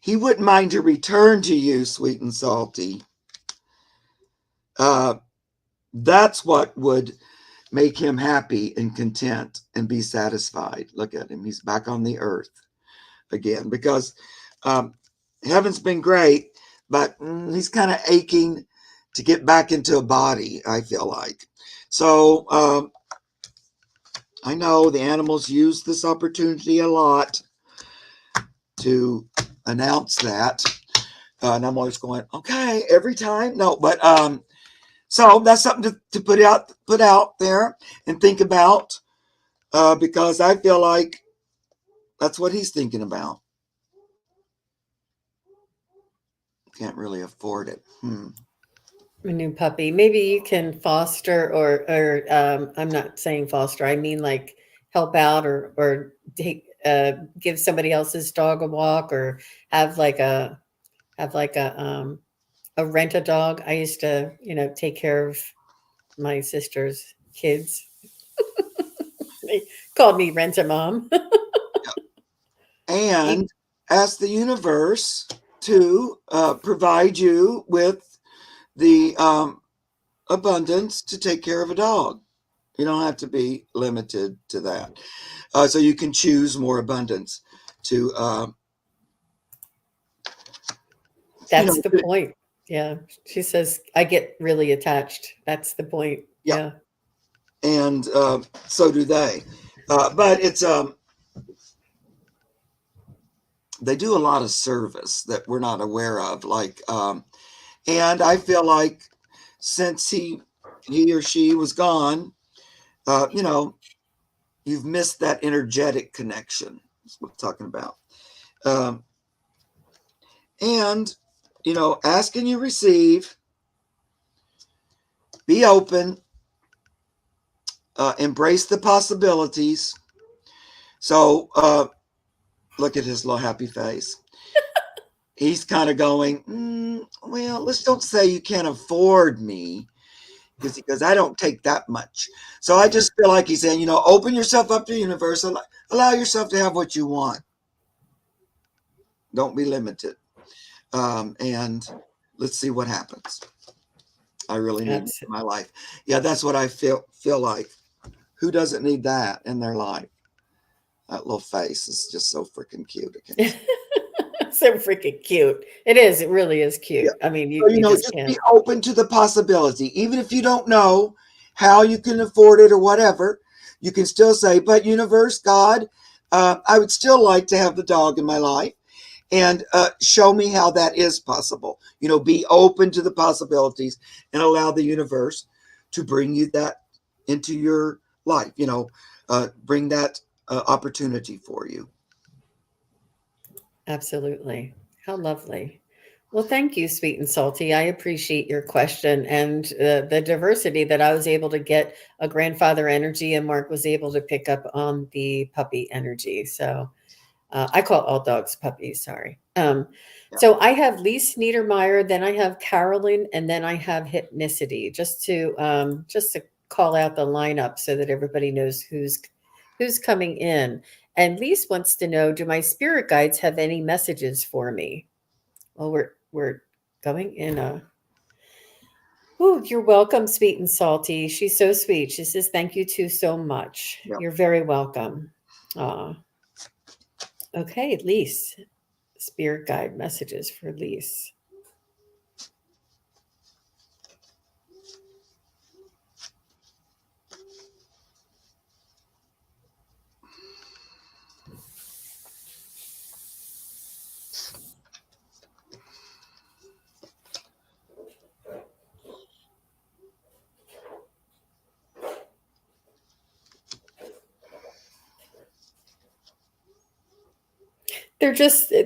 he wouldn't mind to return to you, sweet and salty. That's what would make him happy and content and be satisfied. Look at him. He's back on the earth again, because heaven's been great, but he's kind of aching to get back into a body, I feel like. So I know the animals use this opportunity a lot to announce that. And I'm always going, okay, every time. No, but so that's something to put out there and think about, because I feel like that's what he's thinking about. Can't really afford it. A new puppy. Maybe you can foster or I'm not saying foster. I mean like help out or take give somebody else's dog a walk or have like a have like a rent a dog. I used to, take care of my sister's kids. They called me rent a mom. And ask the universe to provide you with the abundance to take care of a dog. You don't have to be limited to that. So you can choose more abundance to, That's the point. Yeah. She says I get really attached. That's the point. yeah. Yeah. and so do they. But it's they do a lot of service that we're not aware of. Like, and I feel like since he or she was gone, you know, you've missed that energetic connection. That's what I'm talking about. Um, and you know, ask and you receive. Be open. Embrace the possibilities. So look at his little happy face. He's kind of going, well, let's don't say you can't afford me, because I don't take that much. So I just feel like he's saying, you know, open yourself up to the universe, allow yourself to have what you want. Don't be limited. And let's see what happens. I really need it in my life. Yeah, that's what I feel like. Who doesn't need that in their life? That little face is just so freaking cute. So freaking cute. It is. It really is Yeah. cute. I mean, So, you you know, just just can't. be open to the possibility. Even if you don't know how you can afford it or whatever, you can still say, but universe, God, I would still like to have the dog in my life, and show me how that is possible. You know, be open to the possibilities and allow the universe to bring you that into your life. You know, bring that opportunity for you. Absolutely. How lovely. Well, thank you, sweet and salty. I appreciate your question and the diversity that I was able to get a grandfather energy, and Mark was able to pick up on the puppy energy. So I call all dogs puppies. Sorry. Yeah. So I have Lise Niedermeyer, then I have Carolyn, and then I have Hypnicity. Just to call out the lineup so that everybody knows who's coming in. And Lise wants to know, do my spirit guides have any messages for me? Well, we're going in a. Oh, you're welcome, sweet and salty. She's so sweet. She says, "Thank you too so much. Yeah. You're very welcome." Okay, Lise. Spirit guide messages for Lise.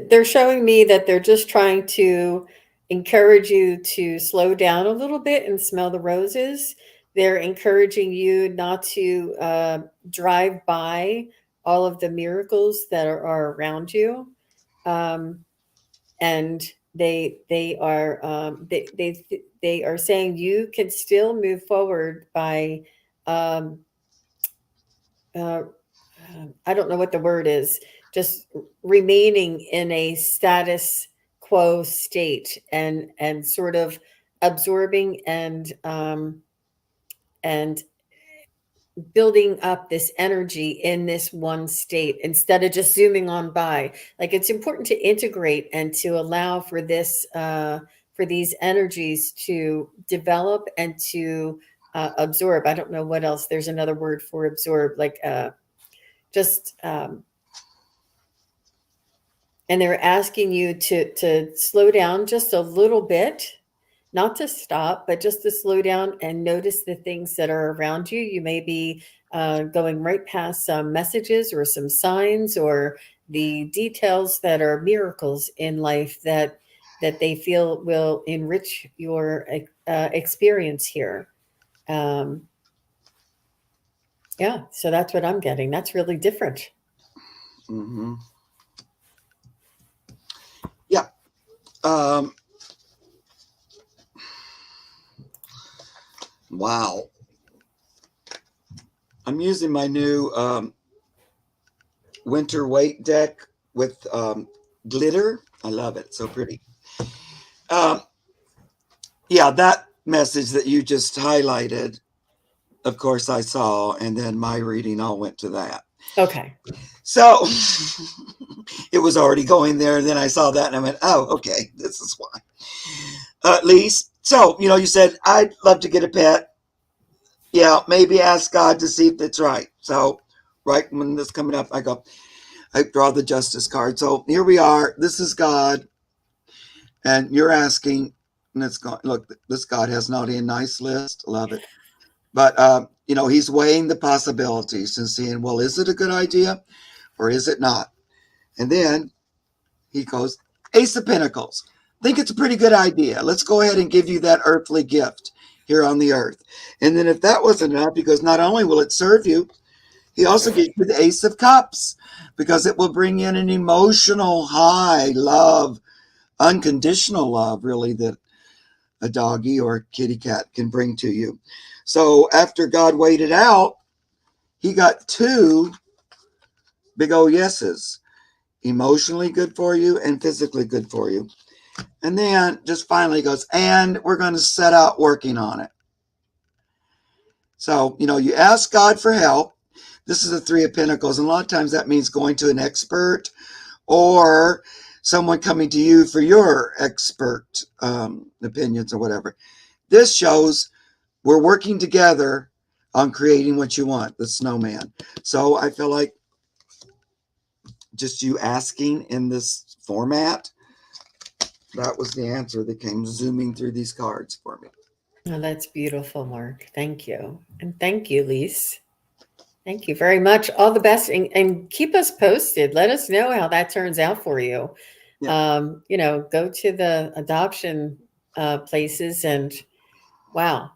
They're showing me that they're just trying to encourage you to slow down a little bit and smell the roses. They're encouraging you not to drive by all of the miracles that are around you. Um, and they are saying you can still move forward by um, uh, I don't know what the word is, just remaining in a status quo state and sort of absorbing and building up this energy in this one state instead of just zooming on by. Like, it's important to integrate and to allow for this for these energies to develop and to absorb. I don't know what else. There's another word for absorb, like just and they're asking you to slow down just a little bit, not to stop, but just to slow down and notice the things that are around you. You may be going right past some messages or some signs or the details that are miracles in life that they feel will enrich your experience here. Um, yeah, so that's what I'm getting. That's really different. Mm-hmm. Yeah. Um, wow. I'm using my new winter weight deck with glitter. I love it. So pretty. Um, yeah, that message that you just highlighted, of course, I saw, and then my reading all went to that. Okay. So it was already going there. And then I saw that and I went, oh, okay, this is why. Lise, so, you know, you said, I'd love to get a pet. Yeah, maybe ask God to see if it's right. So, right when this coming up, I draw the justice card. So here we are. This is God, and you're asking, and it's God. Look, this God has naughty and nice list. Love it. But he's weighing the possibilities and seeing, well, is it a good idea or is it not? And then he goes, Ace of Pentacles. Think it's a pretty good idea. Let's go ahead and give you that earthly gift here on the earth. And then if that wasn't enough, because not only will it serve you, he also gives you the Ace of Cups because it will bring in an emotional high love, unconditional love, really, that a doggy or a kitty cat can bring to you. So after God weighed it out, he got two big old yeses, emotionally good for you and physically good for you. And then just finally goes, and we're going to set out working on it. So, you ask God for help. This is the Three of Pentacles. And a lot of times that means going to an expert or someone coming to you for your expert opinions or whatever. This shows we're working together on creating what you want, the snowman. So I feel like just you asking in this format, that was the answer that came zooming through these cards for me. Oh, that's beautiful, Mark. Thank you. And thank you, Lise. Thank you very much. All the best, and keep us posted. Let us know how that turns out for you. Yeah. Go to the adoption places, and wow,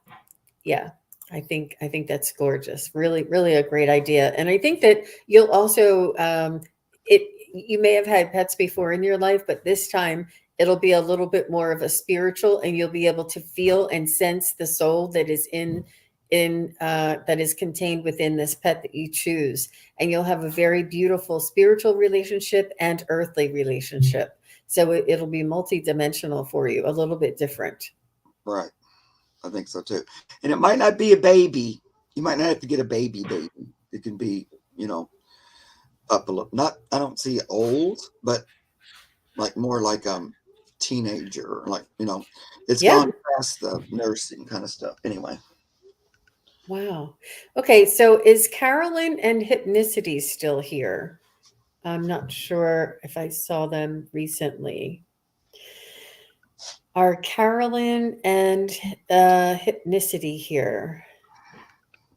yeah, I think that's gorgeous. Really, really a great idea. And I think that you'll also it you may have had pets before in your life, but this time it'll be a little bit more of a spiritual, and you'll be able to feel and sense the soul that is in that is contained within this pet that you choose. And you'll have a very beautiful spiritual relationship and earthly relationship. So it'll be multidimensional for you, a little bit different. Right. I think so too. And it might not be a baby. You might not have to get a baby. It can be, up a little. Not, I don't see old, but like more like teenager, like, it's Yeah. gone past the nursing kind of stuff. Anyway, Wow. Okay, so is Carolyn and Hypnicity still here? I'm not sure if I saw them recently. Are Carolyn and Hypnicity here?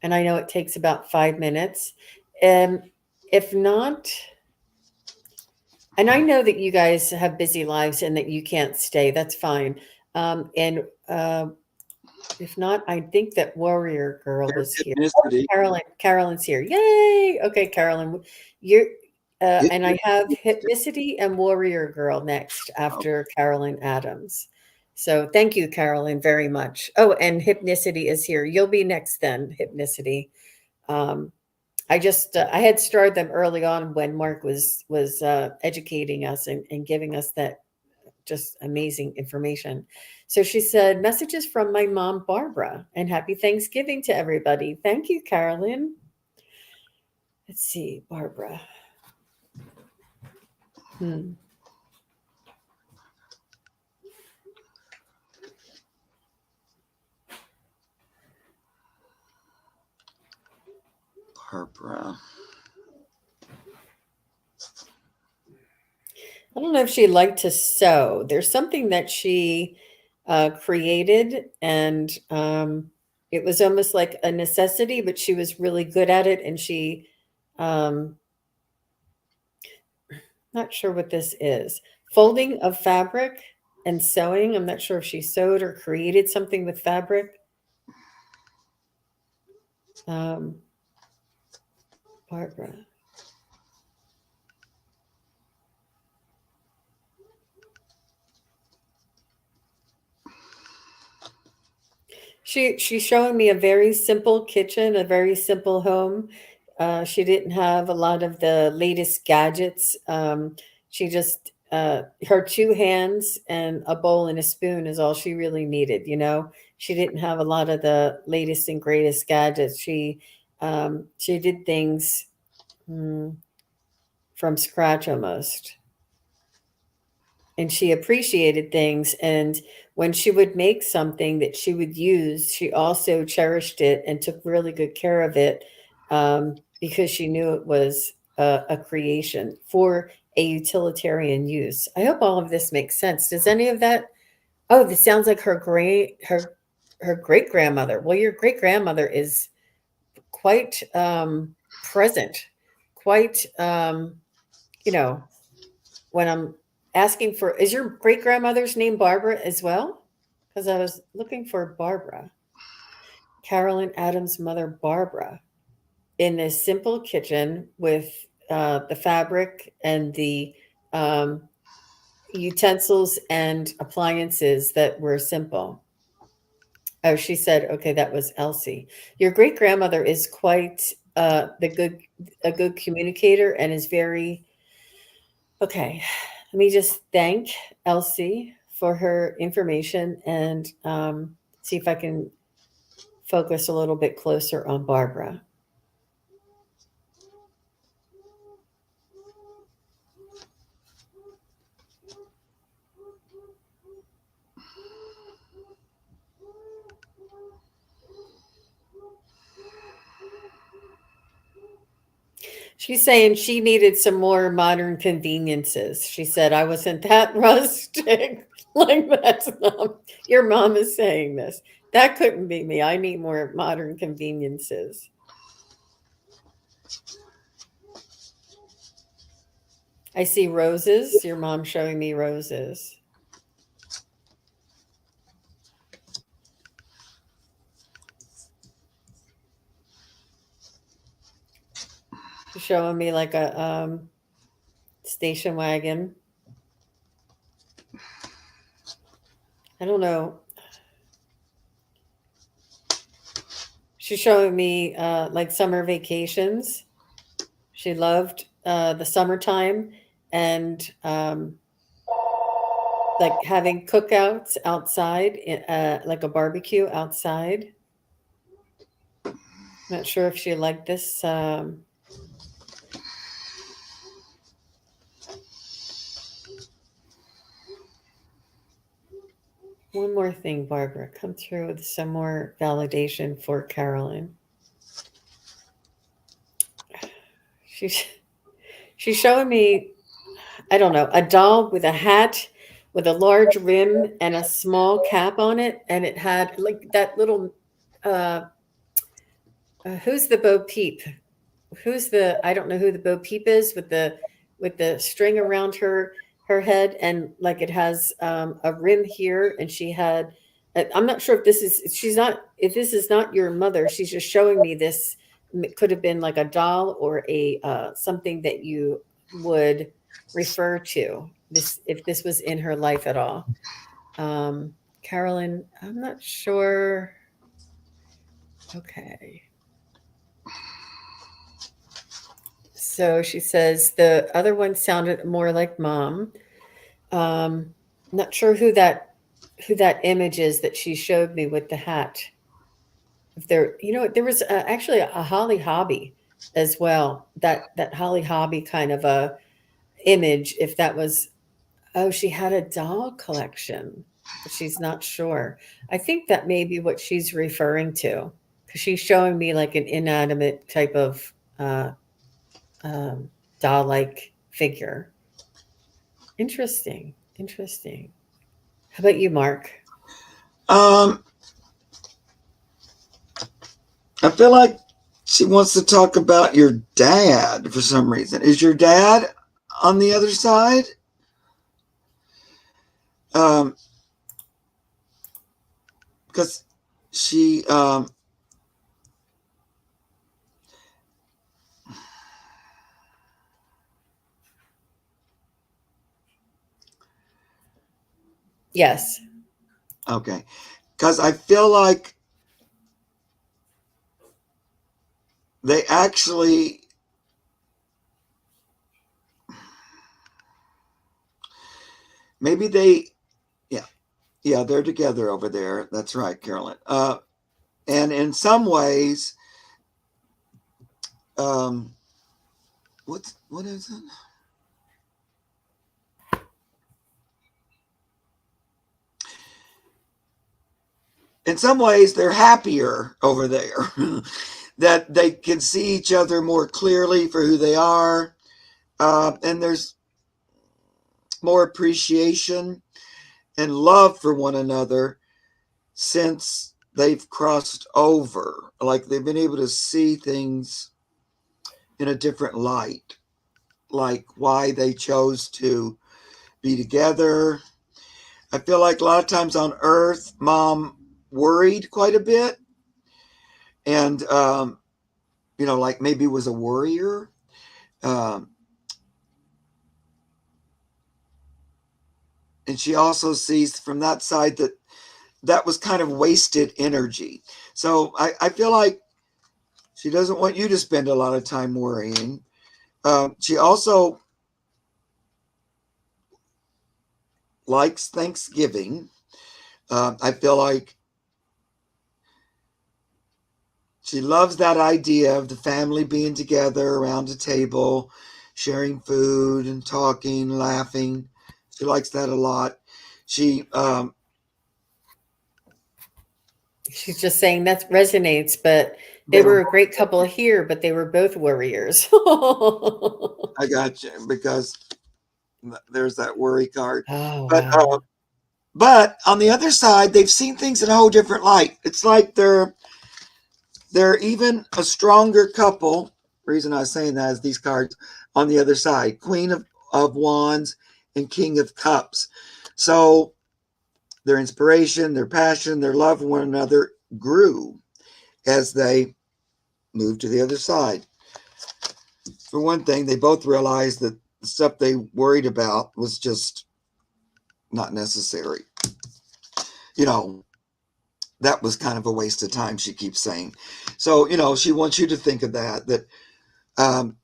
And I know it takes about 5 minutes. Um, if not, and I know that you guys have busy lives and that you can't stay. That's fine. And if not, I think that Warrior Girl there's was here. Oh, ethnicity. Carolyn's here. Yay! Okay, Carolyn, you're It, and I have Hypnicity and Warrior Girl next after Carolyn Adams. So thank you, Carolyn, very much. Oh, and Hypnicity is here. You'll be next then, Hypnicity. Um, I had started them early on when Mark was educating us and giving us that just amazing information. So she said, messages from my mom, Barbara, and happy Thanksgiving to everybody. Thank you, Carolyn. Let's see, Barbara. Hmm. Barbara. I don't know if she liked to sew. There's something that she created, and it was almost like a necessity, but she was really good at it. And she, um, not sure what this is. Folding of fabric and sewing. I'm not sure if she sewed or created something with fabric. Um, Barbara. She's showing me a very simple kitchen, a very simple home. She didn't have a lot of the latest gadgets. She just her two hands and a bowl and a spoon is all she really needed. She didn't have a lot of the latest and greatest gadgets. She did things from scratch almost. and she appreciated things. And when she would make something that she would use, she also cherished it and took really good care of it, because she knew it was a creation for a utilitarian use. I hope all of this makes sense. Does any of that? Oh, this sounds like her great grandmother. Well, your great grandmother is quite present, quite you know, when I'm asking for, is your great grandmother's name Barbara as well? Because I was looking for Barbara, Carolyn Adams' mother, Barbara, in this simple kitchen with the fabric and the um, utensils and appliances that were simple. Oh, she said, okay, that was Elsie. Your great grandmother is quite the good, a good communicator, and is very okay. Let me just thank Elsie for her information, and see if I can focus a little bit closer on Barbara. She's saying she needed some more modern conveniences. She said, I wasn't that rustic. Like, that's not, your mom is saying this. That couldn't be me. I need more modern conveniences. I see roses. Your mom showing me roses. She's showing me like a station wagon. I don't know. She's showing me like summer vacations. She loved the summertime, and like having cookouts outside, like a barbecue outside. Not sure if she liked this. One more thing, Barbara. Come through with some more validation for Carolyn. She's she's showing me, I don't know, a doll with a hat with a large rim and a small cap on it, and it had like that little uh, who's the Bo Peep? Who's the, I don't know who the Bo Peep is, with the string around her head, and like it has a rim here, and she had. I'm not sure if this is, she's not, if this is not your mother. She's just showing me this. It could have been like a doll or a something that you would refer to this if this was in her life at all. Carolyn, I'm not sure. Okay. So she says the other one sounded more like mom. Not sure who that image is that she showed me with the hat. If there, there was actually a Holly Hobby as well. That Holly Hobby kind of a image. If that was, oh, she had a doll collection, but she's not sure. I think that may be what she's referring to, because she's showing me like an inanimate type of um, doll-like figure. Interesting. Interesting. How about you, Mark? Um, I feel like she wants to talk about your dad for some reason. Is your dad on the other side? Um, because she Yes. okay. Because I feel like they actually maybe they yeah they're together over there. That's right, Carolyn. And in some ways, um, what is it? in some ways they're happier over there. That they can see each other more clearly for who they are, and there's more appreciation and love for one another since they've crossed over. Like they've been able to see things in a different light, like why they chose to be together. I feel like a lot of times on Earth, Mom worried quite a bit, and like maybe was a worrier. Um, and she also sees from that side that that was kind of wasted energy. So I feel like she doesn't want you to spend a lot of time worrying. She also likes Thanksgiving. I feel like she loves that idea of the family being together around a table, sharing food and talking, laughing. She likes that a lot. She She's just saying that resonates, but they they were were a great couple here, but they were both warriors. I got you because there's that worry card. Oh, But wow. but on the other side, they've seen things in a whole different light. It's like they're even a stronger couple. The reason I was saying that is these cards on the other side, Queen of Wands and King of Cups. So their inspiration, their passion, their love for one another grew as they moved to the other side. For one thing, they both realized that the stuff they worried about was just not necessary. You know, that was kind of a waste of time, she keeps saying. So, she wants you to think of that um,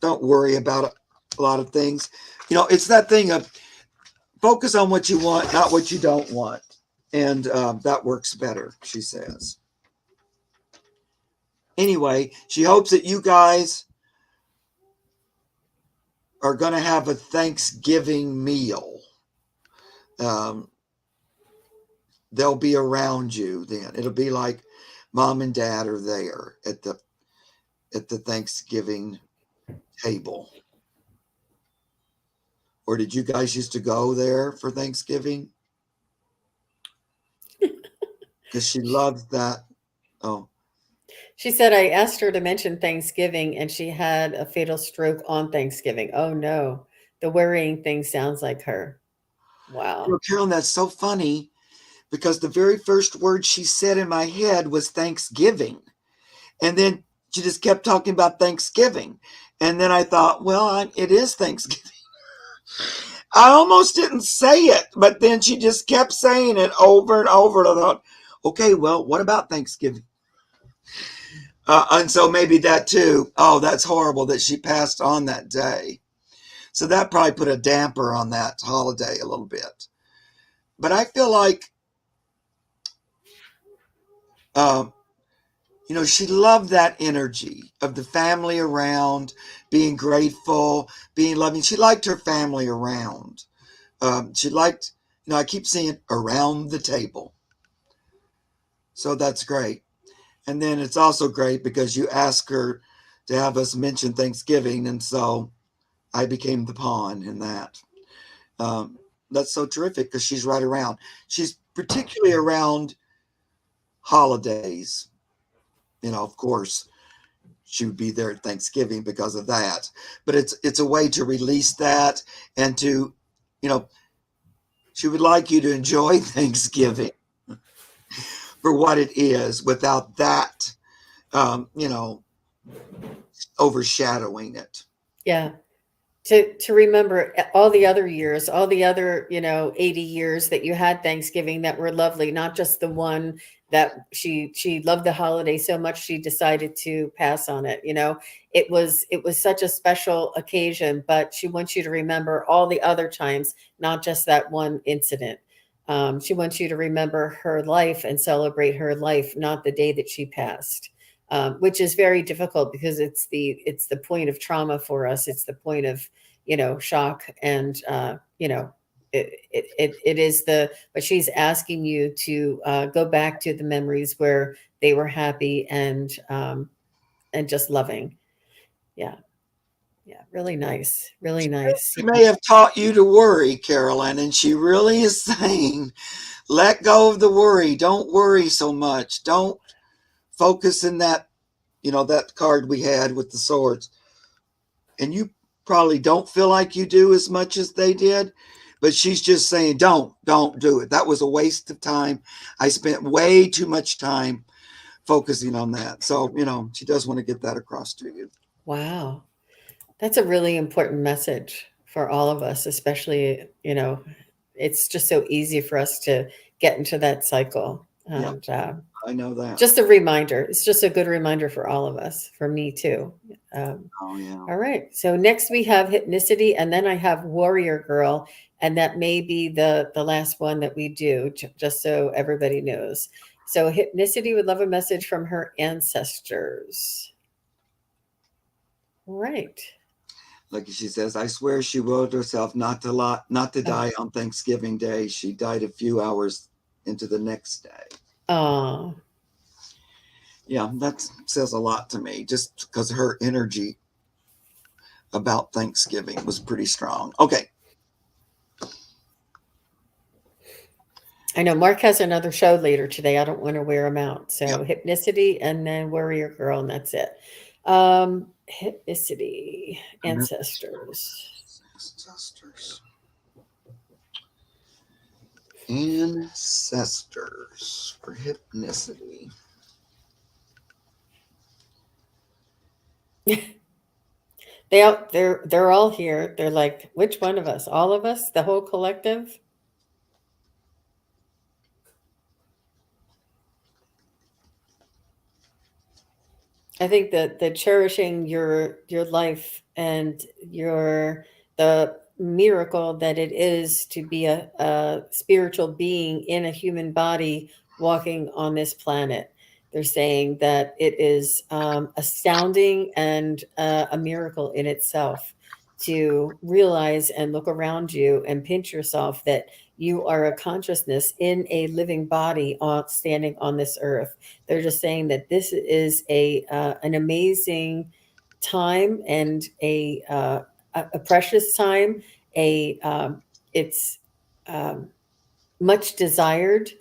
don't worry about a lot of things. It's that thing of focus on what you want, not what you don't want. And that works better, she says. Anyway, she hopes that you guys are going to have a Thanksgiving meal. Um, they'll be around you then. It'll be like mom and dad are there at the Thanksgiving table. Or did you guys used to go there for Thanksgiving? Because she loves that. Oh, She said I asked her to mention Thanksgiving and she had a fatal stroke on Thanksgiving. Oh no. The worrying thing sounds like her. Wow. Carolyn, that's so funny because the very first word she said in my head was Thanksgiving. And then she just kept talking about Thanksgiving. And then I thought, well, it is Thanksgiving. I almost didn't say it, but then she just kept saying it over and over. And I thought, okay, well, what about Thanksgiving? And so maybe that too. Oh, that's horrible that she passed on that day. So that probably put a damper on that holiday a little bit. But I feel like, um, she loved that energy of the family around, being grateful, being loving. She liked her family around. She liked, I keep saying around the table. So that's great. And then it's also great because you asked her to have us mention Thanksgiving. And so I became the pawn in that. Um, that's so terrific because she's right around. She's particularly around holidays. Of course, she would be there at Thanksgiving because of that. But it's a way to release that and to, you know, she would like you to enjoy Thanksgiving for what it is without that, um, you know, overshadowing it. Yeah. To remember all the other years, all the other, 80 years that you had Thanksgiving that were lovely, not just the one that she loved the holiday so much she decided to pass on it. It was such a special occasion, but she wants you to remember all the other times, not just that one incident. She wants you to remember her life and celebrate her life, not the day that she passed. Which is very difficult because it's the point of trauma for us. It's the point of shock and it is the, but she's asking you to go back to the memories where they were happy and just loving. Yeah. Yeah. Really nice. Really nice. She may have taught you to worry, Carolyn, and she really is saying, let go of the worry. Don't worry so much. Don't focus in that, that card we had with the swords. And you probably don't feel like you do as much as they did, but she's just saying, don't do it. That was a waste of time. I spent way too much time focusing on that. So, she does want to get that across to you. Wow. That's a really important message for all of us, especially, it's just so easy for us to get into that cycle. Yeah, And I know that. just a reminder. It's just a good reminder for all of us, for me too. Oh, yeah. All right. So next we have hypnicity, and then I have warrior girl, and that may be the last one that we do, just so everybody knows. So hypnicity would love a message from her ancestors. All right. Like she says, I swear she willed herself not to die on Thanksgiving Day. She died a few hours into the next day. Oh. Yeah, that says a lot to me, just because her energy about Thanksgiving was pretty strong. Okay. I know Mark has another show later today. I don't want to wear him out. So Yep. hypnicity and then warrior girl, and that's it. Hypnicity, ancestors. Ancestors for hypnicity. They're all here. They're like, which one of us? All of us? The whole collective? I think that the cherishing your life and the miracle that it is to be a spiritual being in a human body walking on this planet. They're saying that it is astounding and a miracle in itself to realize and look around you and pinch yourself that you are a consciousness in a living body standing on this earth. They're just saying that this is an amazing time and a precious time. It's much desired,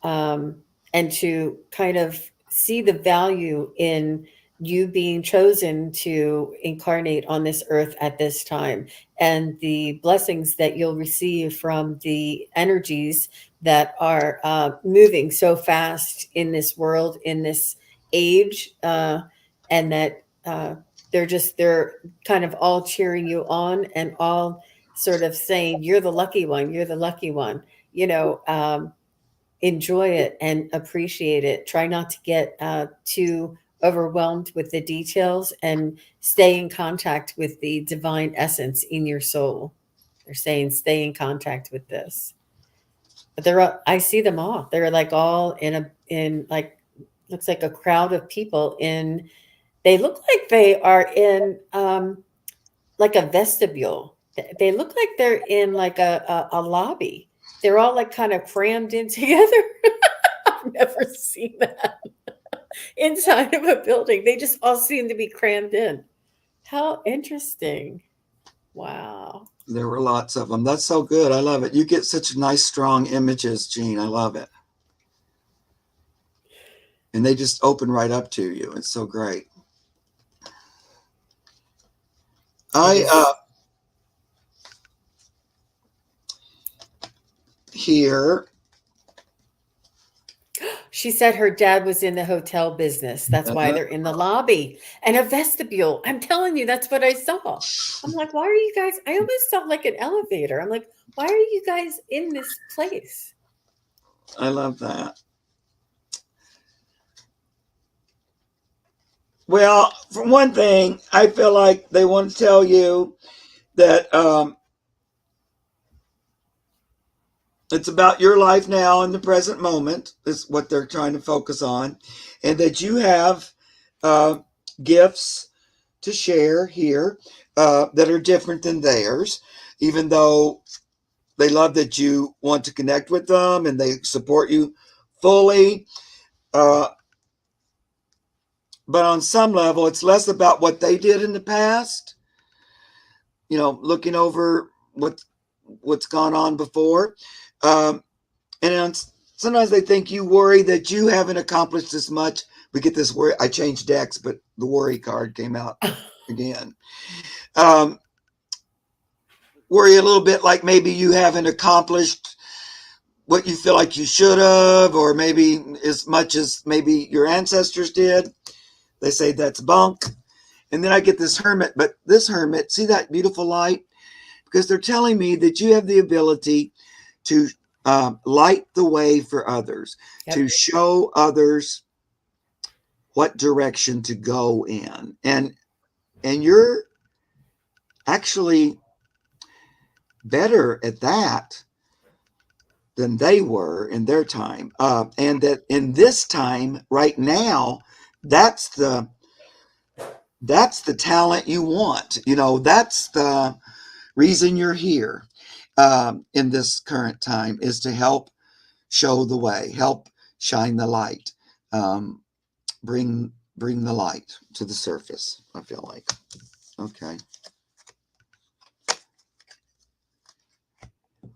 and to kind of see the value in you being chosen to incarnate on this earth at this time, and the blessings that you'll receive from the energies that are moving so fast in this world, in this age, and that they're kind of all cheering you on and all sort of saying, you're the lucky one, you're the lucky one. Enjoy it and appreciate it. Try not to get too overwhelmed with the details, and stay in contact with the divine essence in your soul. They're saying stay in contact with this. But I see them all. They're like all in like, looks like a crowd of people in, they look like they are in like a vestibule. They look like they're in like a lobby. They're all like kind of crammed in together. I've never seen that inside of a building. They just all seem to be crammed in. How interesting. Wow. There were lots of them. That's so good. I love it. You get such nice, strong images, Jean. I love it. And they just open right up to you. It's so great. Here. She said her dad was in the hotel business. That's why they're in the lobby and a vestibule. I'm telling you, that's what I saw. I'm like, why are you guys? I almost felt like an elevator. I'm like, why are you guys in this place? I love that. Well, for one thing, I feel like they want to tell you that it's about your life now in the present moment is what they're trying to focus on, and that you have gifts to share here that are different than theirs, even though They love that you want to connect with them and they support you fully. Uh, but on some level, it's less about what they did in the past, looking over what's gone on before. Um, and sometimes they think you worry that you haven't accomplished as much. We get this worry. I changed decks, but the worry card came out again. Um, Worry a little bit like maybe you haven't accomplished what you feel like you should have, or maybe as much as maybe your ancestors did. They say that's bunk. And then I get this hermit, but this hermit, see that beautiful light? Because they're telling me that you have the ability to light the way for others, to Yep. show others what direction to go in. And you're actually better at that than they were in their time. And that in this time, right now, that's the talent you want. That's the reason you're here in this current time, is to help show the way, help shine the light, um, bring the light to the surface. I feel like. Okay.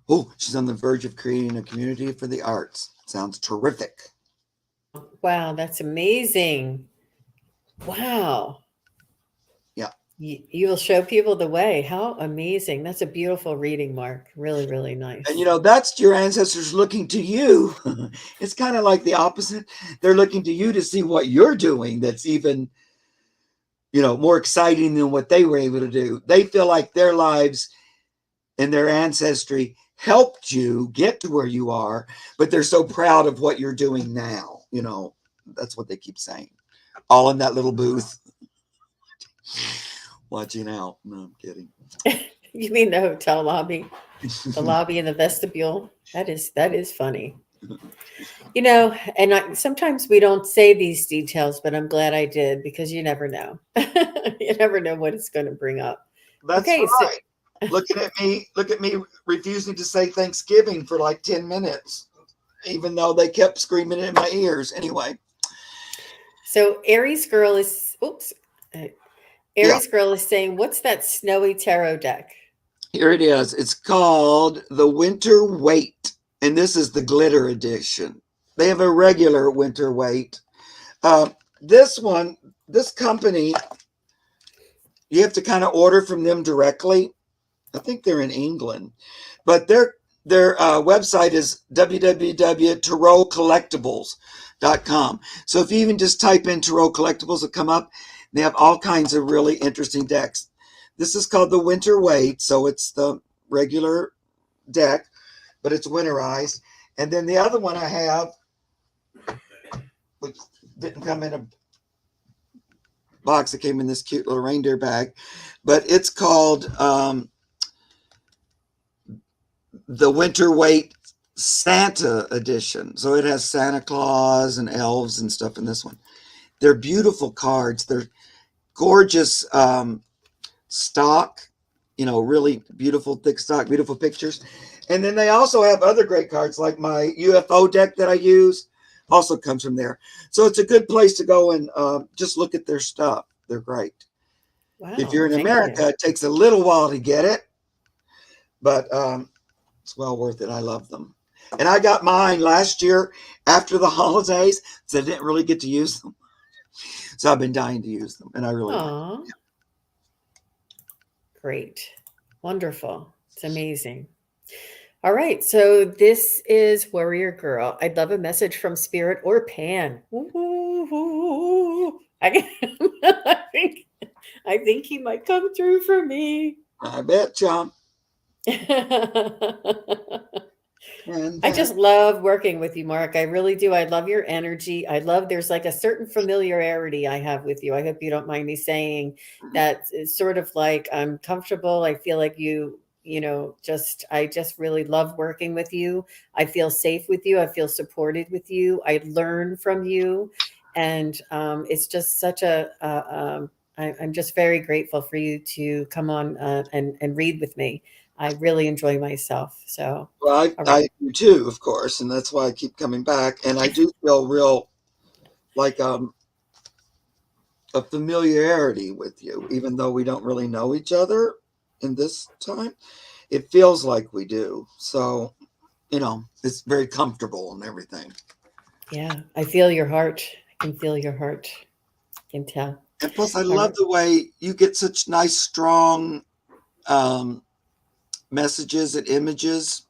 Oh, she's on the verge of creating a community for the arts. Sounds terrific. Wow, that's amazing. Wow. Yeah. You will show people the way. How amazing. That's a beautiful reading, Mark. Really, really And nice. that's your ancestors looking to you. It's kind of like the opposite. They're looking to you to see what you're doing that's even, more exciting than what they were able to do. They feel like their lives and their ancestry helped you get to where you are, but they're so proud of what you're doing now. That's what they keep saying. All in that little booth, watching out. No, I'm kidding. You mean the hotel lobby, the lobby in the vestibule? That is funny. Sometimes we don't say these details, but I'm glad I did because you never know. You never know what it's going to bring up. That's Okay, so right. Look at me refusing to say Thanksgiving for like 10 minutes, even though they kept screaming in my ears. Anyway, Aries girl is oops. uh, yeah, Aries girl is saying, "What's that snowy tarot deck?" here it is. It's called the Winter Weight, and this is the glitter edition. They have a regular Winter Weight. This one, this company, you have to kind of order from them directly. I think they're in England, but their website is www.tarotcollectibles.com. So if you even just type in Tarot Collectibles, it'll come up. They have all kinds of really interesting decks. This is called the Winter Weight, so it's the regular deck, but it's winterized. And then the other one I have, which didn't come in a box, it came in this cute little reindeer bag, but it's called the Winter Weight Santa edition. So it has Santa Claus and elves and stuff in this one. They're beautiful cards. They're gorgeous stock, really beautiful, thick stock, beautiful pictures. And then they also have other great cards, like my UFO deck that I use also comes from there. So it's a good place to go and just look at their stuff. They're great. If Wow, you're in thank America, you. it takes a little while to get it, but it's well worth it. I love them. And I got mine last year after the holidays, so I didn't really get to use them. So I've been dying to use them, and I really like them. Aw, great, wonderful. It's amazing. All right, so this is Warrior Girl. I'd love a message from Spirit or Pan. Ooh, I think I think he might come through for me. I bet, John. And I just love working with you, Mark. I really do. I love your energy. There's like a certain familiarity I have with you. I hope you don't mind me saying that it's sort of like I'm comfortable. I feel like I just really love working with you. I feel safe with you. I feel supported with you. I learn from you. And it's just such I'm just very grateful for you to come on and read with me. I really enjoy myself. So, Well, all right. I do too, of course, and that's why I keep coming back. And I do feel real like a familiarity with you, even though we don't really know each other in this time. It feels like we do. So, it's very comfortable and everything. Yeah, I feel your heart. I can feel your heart. I can tell. And plus, I All love right. the way you get such nice, strong um, messages and images.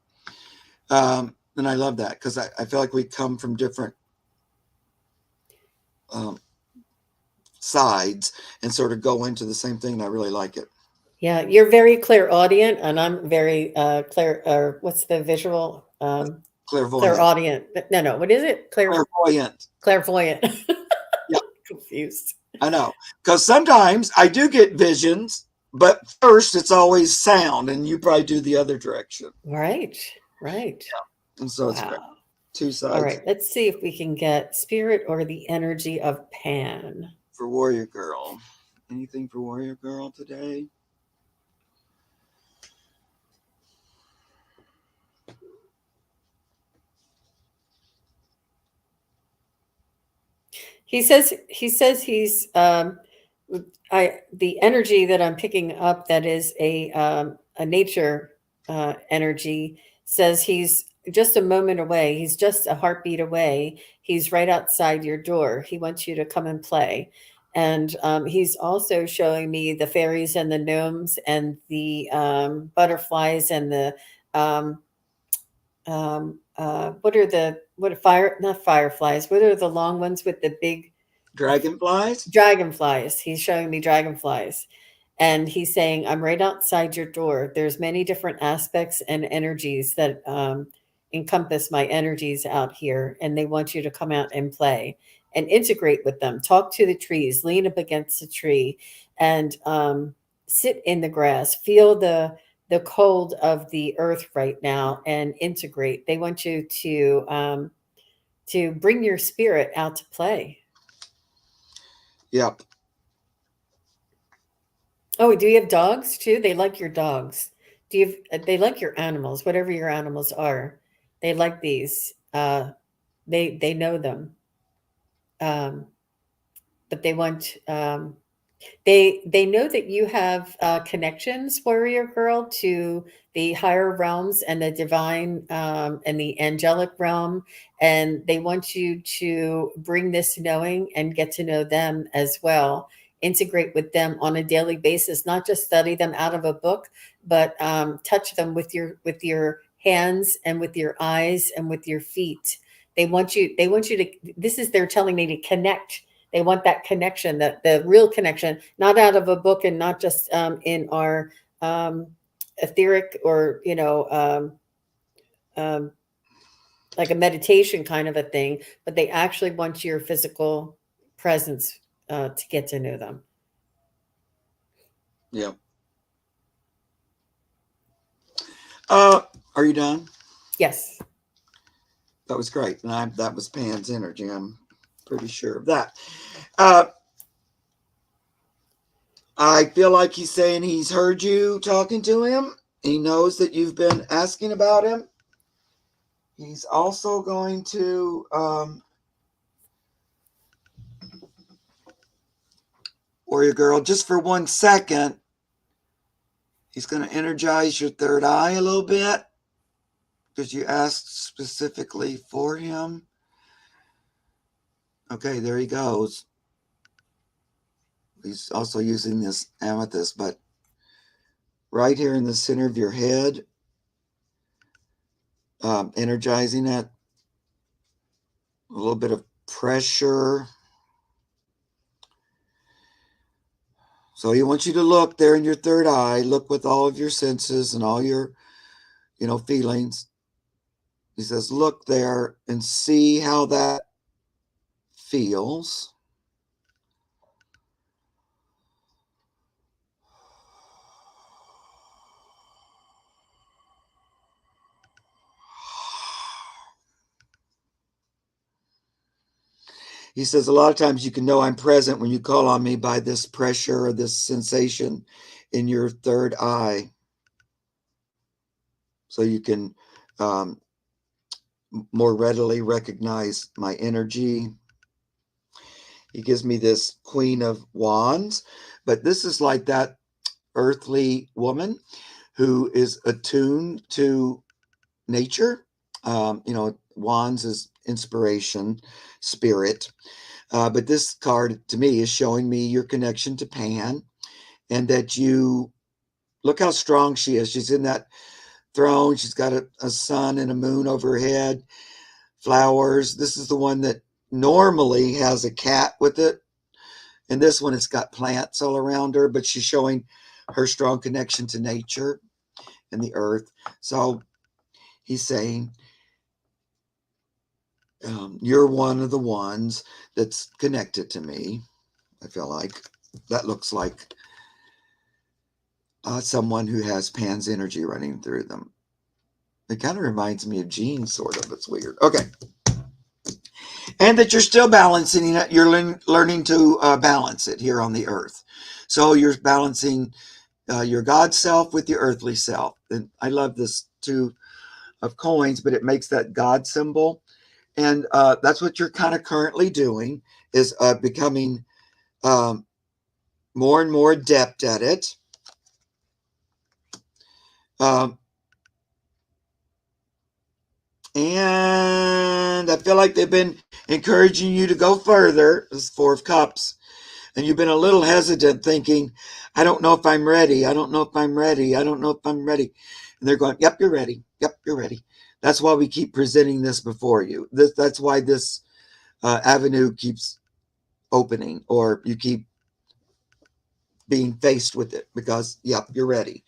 And I love that because I feel like we come from different um, sides and sort of go into the same thing. And I really like it. Yeah, you're very clairaudient, and I'm very clair. Or what's the visual? Clairvoyant. Clairaudient. No, no. What is it? Clairvoyant. Clairvoyant. Yeah, Confused. I know. Because sometimes I do get visions, but first it's always sound, and you probably do the other direction. Right. Right. And so it's great. Wow. Two All sides right. Let's see if we can get spirit or the energy of Pan. for Warrior Girl. Anything for Warrior Girl today? He says he's I the energy that I'm picking up, that is a nature energy, says he's just a moment away. He's just a heartbeat away. He's right outside your door. He wants you to come and play. And he's also showing me the fairies and the gnomes and the butterflies and the what are fire, not fireflies, what are the long ones with the big Dragonflies? dragonflies. He's showing me dragonflies. And he's saying, I'm right outside your door. There's many different aspects and energies that encompass my energies out here. And they want you to come out and play and integrate with them. Talk to the trees, lean up against a tree, and sit in the grass. Feel the cold of the earth right now and integrate. They want you to bring your spirit out to play. Yep. Oh, do you have dogs too? They like your dogs. Do you they like your animals, whatever your animals are. They like these. They know them. Um, but they want they know that you have connections, warrior girl, to the higher realms and the divine and the angelic realm, and they want you to bring this knowing and get to know them as well. Integrate with them on a daily basis, not just study them out of a book, but touch them with your hands and with your eyes and with your feet. They want you. They want you to. This is they're telling me to connect. They want that connection, that the real connection, not out of a book and not just in our um, etheric or um, like a meditation kind of a thing, but they actually want your physical presence to get to know them. Yep. Are you done? Yes. That was great. And that was Pan's energy. I'm pretty sure of that. Uh, I feel like he's saying he's heard you talking to him. He knows that you've been asking about him. He's also going to Warrior Girl, just for 1 second, he's going to energize your third eye a little bit because you asked specifically for him. Okay, there he goes. He's also using this amethyst, but right here in the center of your head, energizing it, a little bit of pressure. So he wants you to look there in your third eye, look with all of your senses and all your, feelings. He says, look there and see how that feels. He says, a lot of times you can know I'm present when you call on me by this pressure or this sensation in your third eye. so you can um, more readily recognize my energy. He gives me this Queen of Wands, but this is like that earthly woman who is attuned to nature. Wands is inspiration, spirit. But this card to me is showing me your connection to Pan, and that you look how strong she is. She's in that throne. She's got a sun and a moon over her head, flowers. This is the one that normally has a cat with it. And this one, it's got plants all around her, but she's showing her strong connection to nature and the earth. So he's saying, you're one of the ones that's connected to me. I feel like that looks like someone who has Pan's energy running through them. It kind of reminds me of Jean, sort of. It's weird. Okay. And that you're still balancing it. You're learning to balance it here on the earth. So you're balancing your God self with your earthly self. And I love this two of coins, but it makes that God symbol. And that's what you're kind of currently doing, is becoming more and more adept at it. And I feel like they've been encouraging you to go further. This is Four of Cups. And you've been a little hesitant, thinking, I don't know if I'm ready. I don't know if I'm ready. I don't know if I'm ready. And they're going, yep, you're ready. Yep, you're ready. That's why we keep presenting this before you. That's why this avenue keeps opening, or you keep being faced with it, because, yep, you're ready.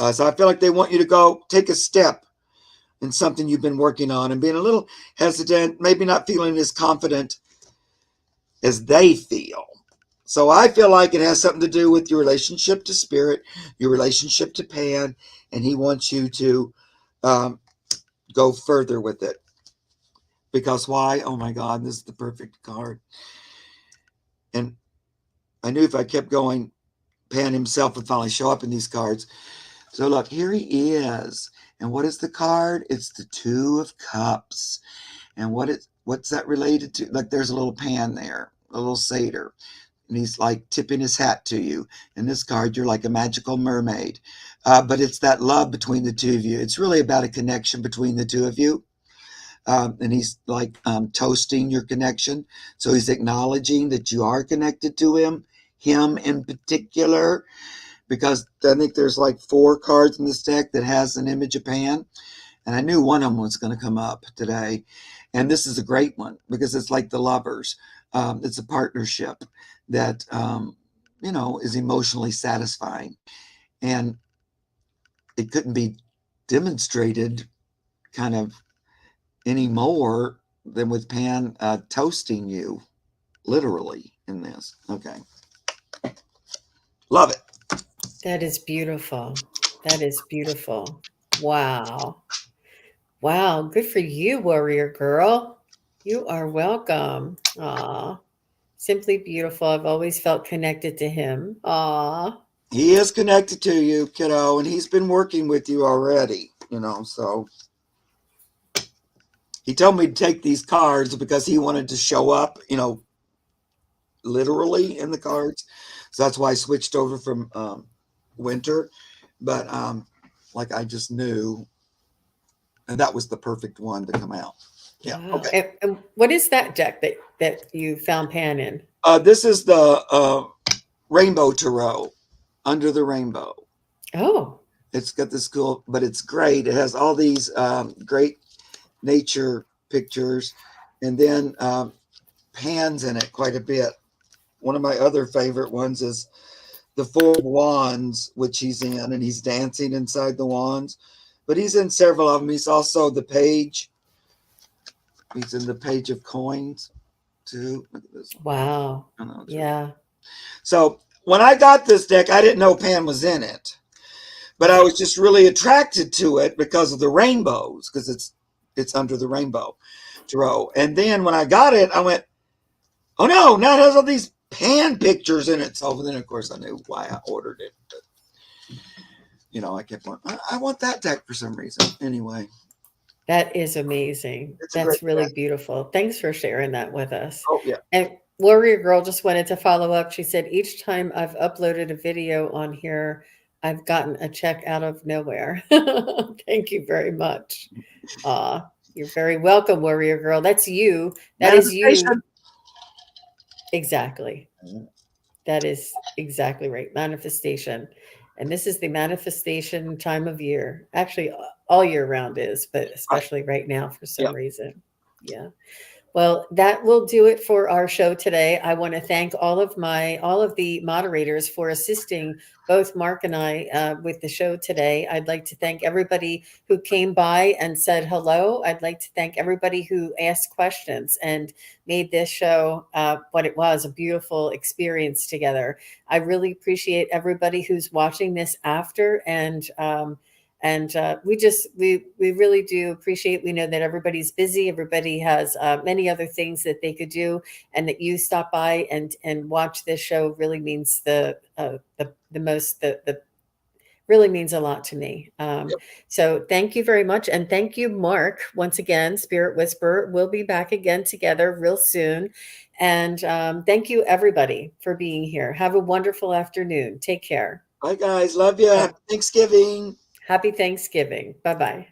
So I feel like they want you to go take a step in something you've been working on, and being a little hesitant, maybe not feeling as confident as they feel. So I feel like it has something to do with your relationship to spirit, your relationship to Pan, and he wants you to go further with it. Because why? Oh my God, this is the perfect card. And I knew if I kept going, Pan himself would finally show up in these cards. So look, here he is. And what is the card? It's the Two of Cups. And what's that related to? Like, there's a little Pan there, a little satyr. And he's like tipping his hat to you. In this card, you're like a magical mermaid. But it's that love between the two of you. It's really about a connection between the two of you. And he's like toasting your connection. So he's acknowledging that you are connected to him in particular, because I think there's like 4 cards in this deck that has an image of Pan. And I knew one of them was going to come up today. And this is a great one, because it's like the lovers. It's a partnership that, is emotionally satisfying. And it couldn't be demonstrated kind of any more than with Pan toasting you, literally, in this. Okay. Love it. That is beautiful. That is beautiful. Wow. Wow. Good for you, warrior girl. You are welcome. Aw. Simply beautiful. I've always felt connected to him. Aw. He is connected to you, kiddo, and he's been working with you already, so he told me to take these cards because he wanted to show up, literally in the cards. So that's why I switched over from winter. But like, I just knew, and that was the perfect one to come out. Yeah. Wow. Okay. And what is that deck that you found Pan in? This is the Rainbow Tarot, Under the Rainbow. Oh. It's got this cool, but it's great. It has all these great nature pictures, and then Pan's in it quite a bit. One of my other favorite ones is the Four of Wands, which he's in, and he's dancing inside the wands. But he's in several of them. He's also the Page. He's in the Page of Coins too. Look at this one. Wow. Yeah. So when I got this deck, I didn't know Pan was in it, but I was just really attracted to it because of the rainbows, because it's under the rainbow tarot. And then when I got it, I went, oh no, now it has all these Pan pictures in it. So then, of course, I knew why I ordered it. I kept going, I want that deck for some reason. Anyway, That is amazing. it's a great That's really deck. beautiful. Thanks for sharing that with us. Oh, yeah. And Warrior Girl just wanted to follow up. She said, each time I've uploaded a video on here, I've gotten a check out of nowhere. Thank you very much. You're very welcome, Warrior Girl. That's you. That is you. Manifestation. Exactly. That is exactly right. Manifestation. And this is the manifestation time of year. Actually, all year round is, but Right. especially right now for Yeah. some reason. Yeah. Well, that will do it for our show today. I want to thank all of the moderators for assisting both Mark and I with the show today. I'd like to thank everybody who came by and said hello. I'd like to thank everybody who asked questions and made this show what it was, a beautiful experience together. I really appreciate everybody who's watching this after and we really do appreciate. We know that everybody's busy. Everybody has many other things that they could do, and that you stop by and watch this show really means the most. The really means a lot to me. Yep. So thank you very much, and thank you, Mark, once again. Spirit Whisperer. We'll be back again together real soon, and thank you everybody for being here. Have a wonderful afternoon. Take care. Bye, guys. Love you. Uh, Happy Thanksgiving. Happy Thanksgiving. Bye bye.